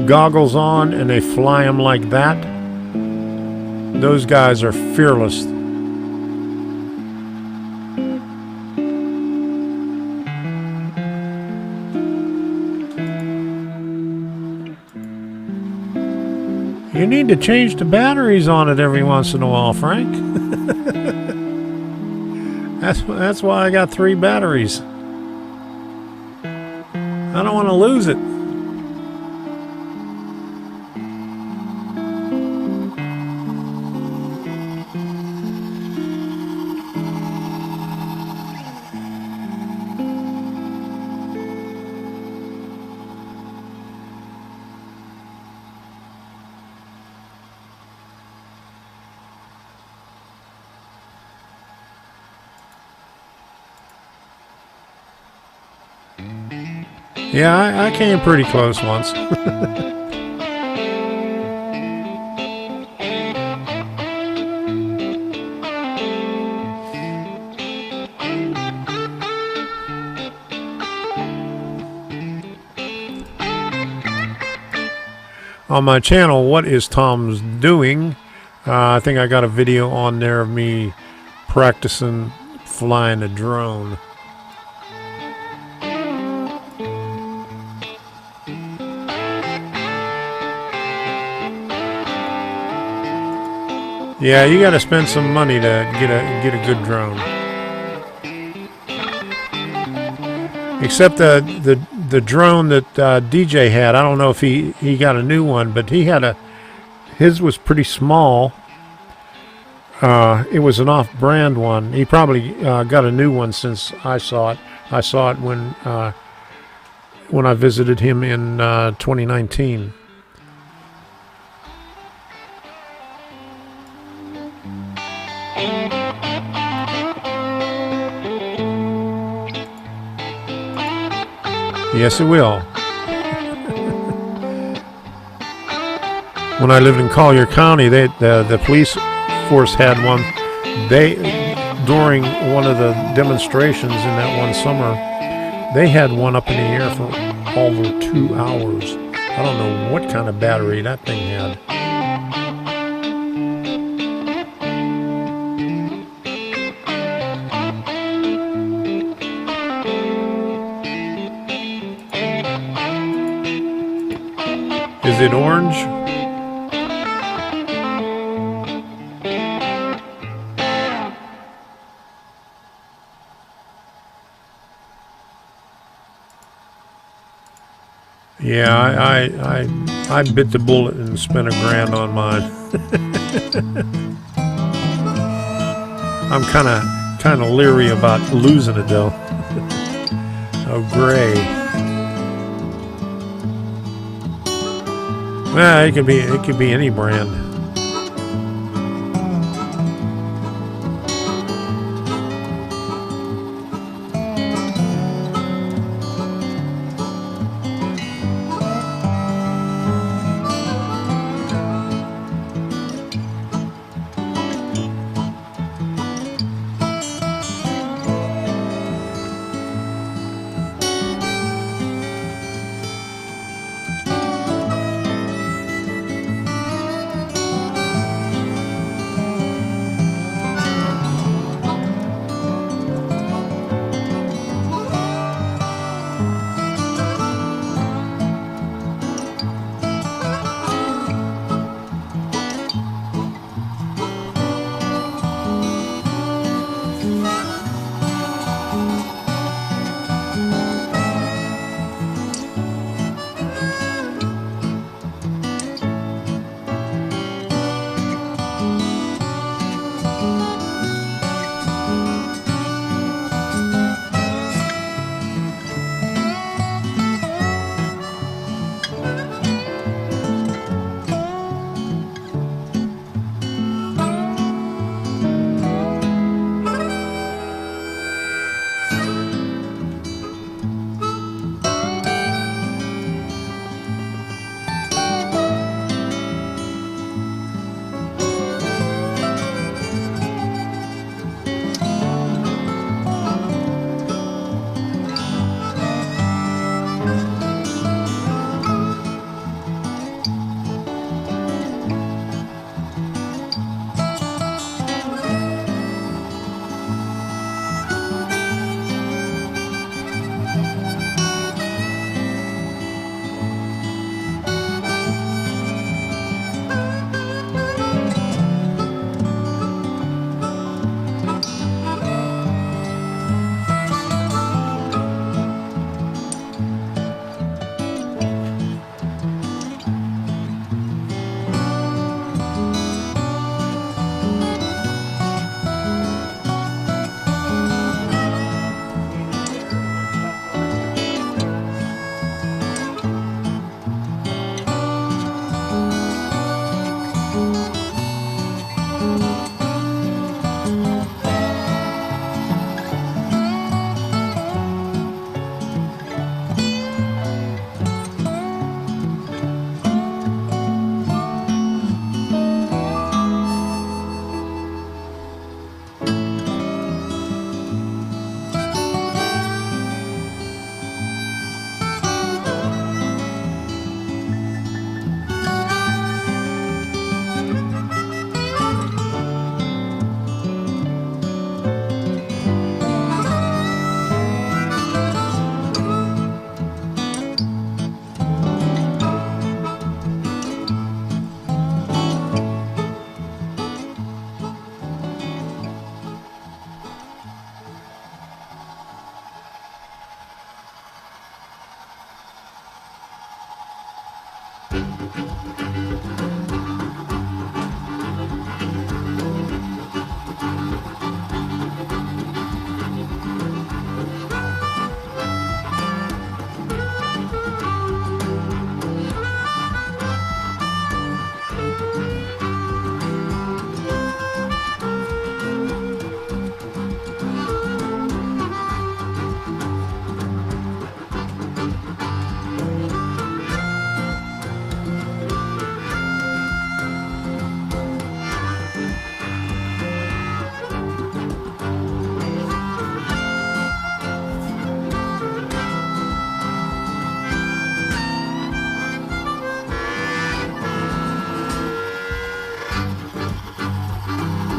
goggles on and they fly them like that. Those guys are fearless. You need to change the batteries on it every once in a while, Frank. That's why I got 3 batteries. I don't want to lose it. Yeah, I came pretty close once. On my channel, What is Tom's Doing? I think I got a video on there of me practicing flying a drone. Yeah, you got to spend some money to get a good drone. Except the drone that DJ had, I don't know if he got a new one, but he had his was pretty small. It was an off-brand one. He probably got a new one since I saw it. I saw it when I visited him in 2019. Yes, it will. When I lived in Collier County, the police force had one. During one of the demonstrations in that one summer, they had one up in the air for over 2 hours. I don't know what kind of battery that thing had. Is it orange? Yeah, I bit the bullet and spent $1,000 on mine. I'm kind of leery about losing it though. Oh, gray. Well, it could be any brand.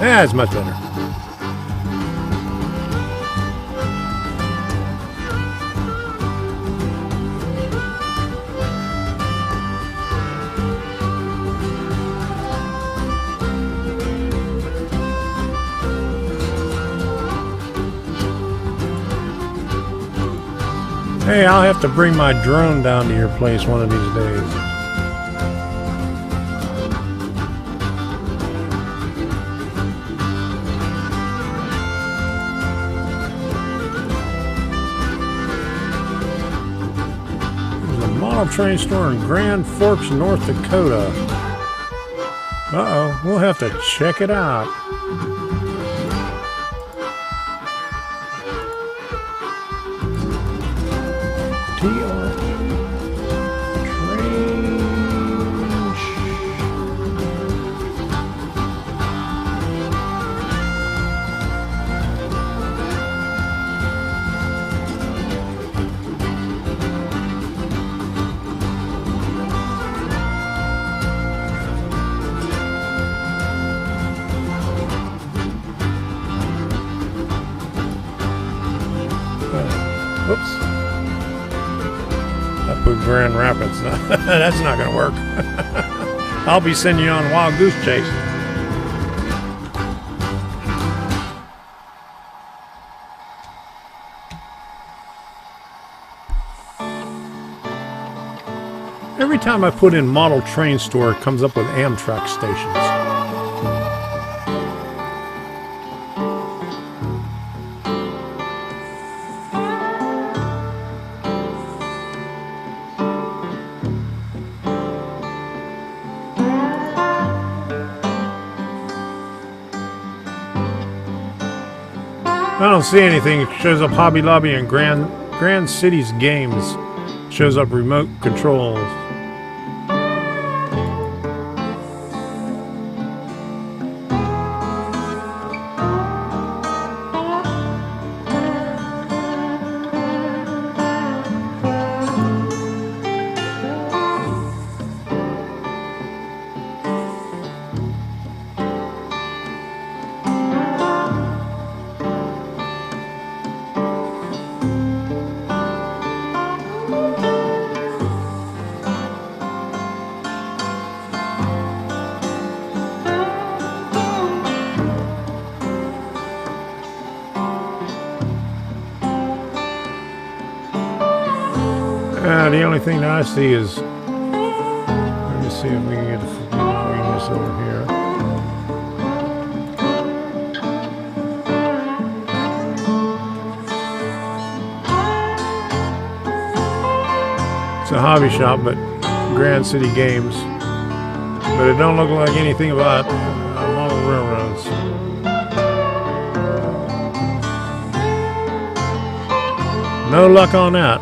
That's much better. Hey, I'll have to bring my drone down to your place one of these days. Train store in Grand Forks, North Dakota. Uh-oh, we'll have to check it out. TR Oops. I put Grand Rapids. That's not going to work. I'll be sending you on a wild goose chase. Every time I put in model train store, it comes up with Amtrak stations. I don't see anything. It shows up Hobby Lobby and Grand Cities Games. It shows up remote controls. The only thing that I see is, let me see if we can get bring this over here. It's a hobby shop, but Grand City Games. But it don't look like anything about model railroads. No luck on that.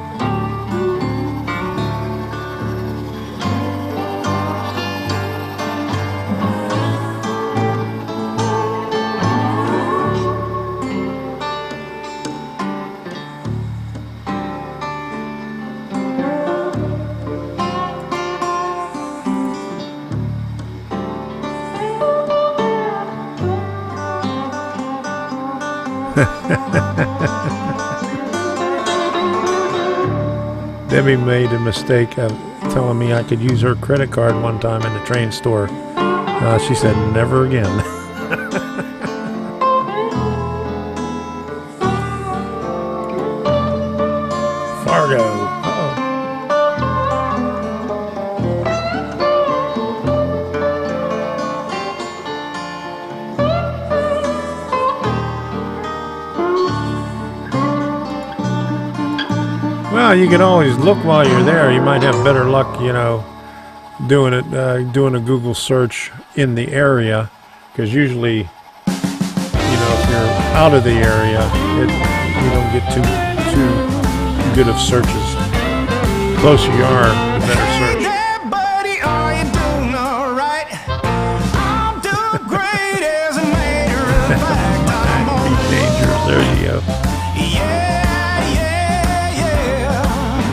Debbie made a mistake of telling me I could use her credit card one time in the train store. She said, never again. Fargo. Uh-oh. Well, you can always look while you're there. You might have better luck, you know, doing a Google search in the area, because usually, you know, if you're out of the area, you don't get too good of searches. The closer you are, the better search. Yeah, buddy, are you doing all right? I'm doing great as a matter of fact. I'm on Be dangerous. There you go.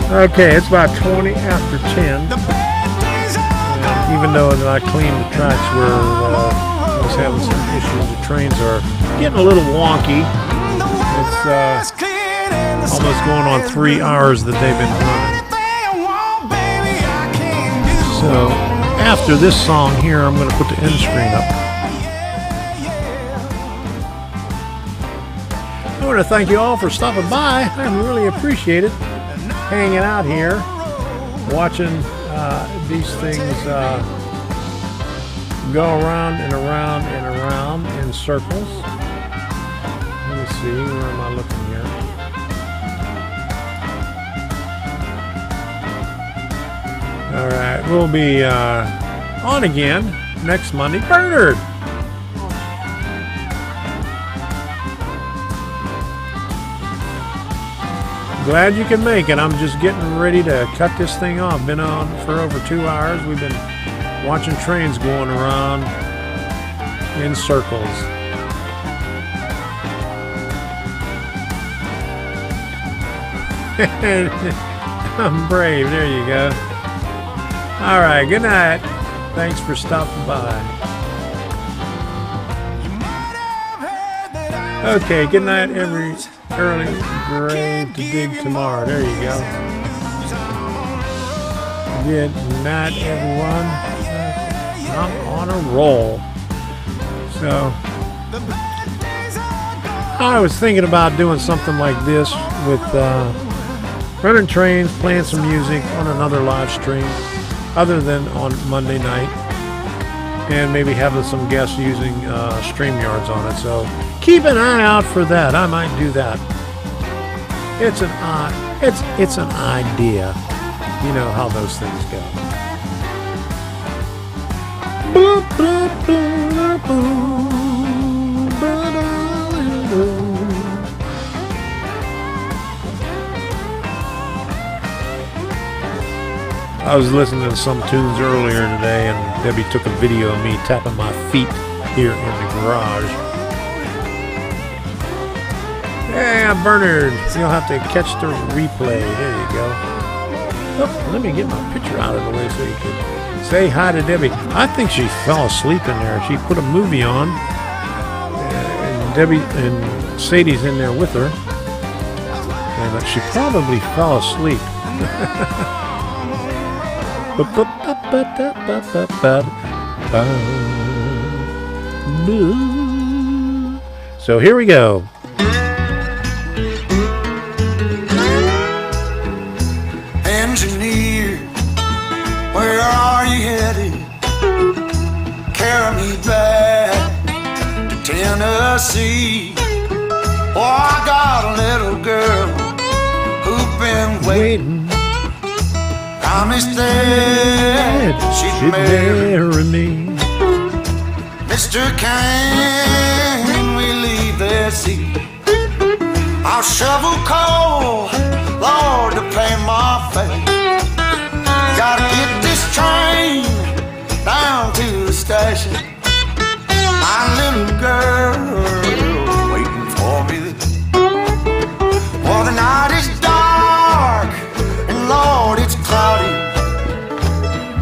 Okay, it's about 20 after 10. And even though I cleaned the tracks where I was having some issues, the trains are getting a little wonky. It's almost going on 3 hours that they've been running. So after this song here, I'm going to put the end screen up. I want to thank you all for stopping by. I really appreciate it. Hanging out here, watching these things go around and around and around in circles. Let me see, where am I looking here? All right, we'll be on again next Monday. Bernard! Glad you can make it. I'm just getting ready to cut this thing off. Been on for over 2 hours. We've been watching trains going around in circles. I'm brave. There you go. All right. Good night. Thanks for stopping by. Okay. Good night, every early grave to dig tomorrow. There you go. Good night, everyone. I'm on a roll. So I was thinking about doing something like this with running trains, playing some music on another live stream other than on Monday night, and maybe having some guests using StreamYards on it. So keep an eye out for that. I might do that. It's an idea. You know how those things go. I was listening to some tunes earlier today, and Debbie took a video of me tapping my feet here in the garage. Yeah, Bernard, you'll have to catch the replay. There you go. Oh, let me get my picture out of the way so you can say hi to Debbie. I think she fell asleep in there. She put a movie on, and Debbie and Sadie's in there with her, and she probably fell asleep. So here we go. Engineer, where are you headed? Carry me back to Tennessee. Oh, I got a little girl who's been waiting. Promised that she'd marry me. Mister, can we leave the sea? I'll shovel coal, Lord, to pay my fare. Gotta get this train down to the station. My little girl waiting for me. Well, the night is dark and Lord, it's cloudy.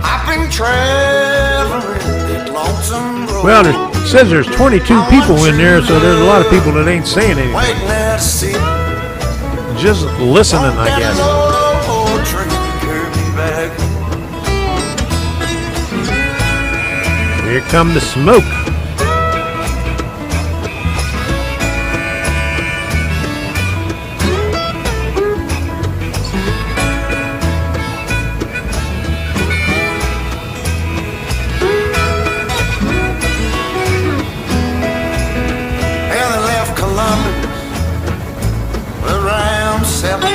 I've been traveling that lonesome road. Well, it says there's 22 people in there, so there's a lot of people that ain't saying anything. Waiting at sea. Just listening, I guess. Here come the smoke. And they left Columbus around 7.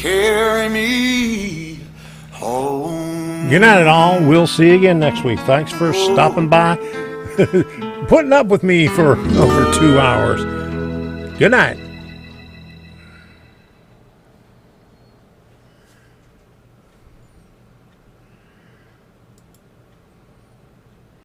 carry me home. Good night, all. We'll see you again next week. Thanks for stopping by, putting up with me for over 2 hours. Good night.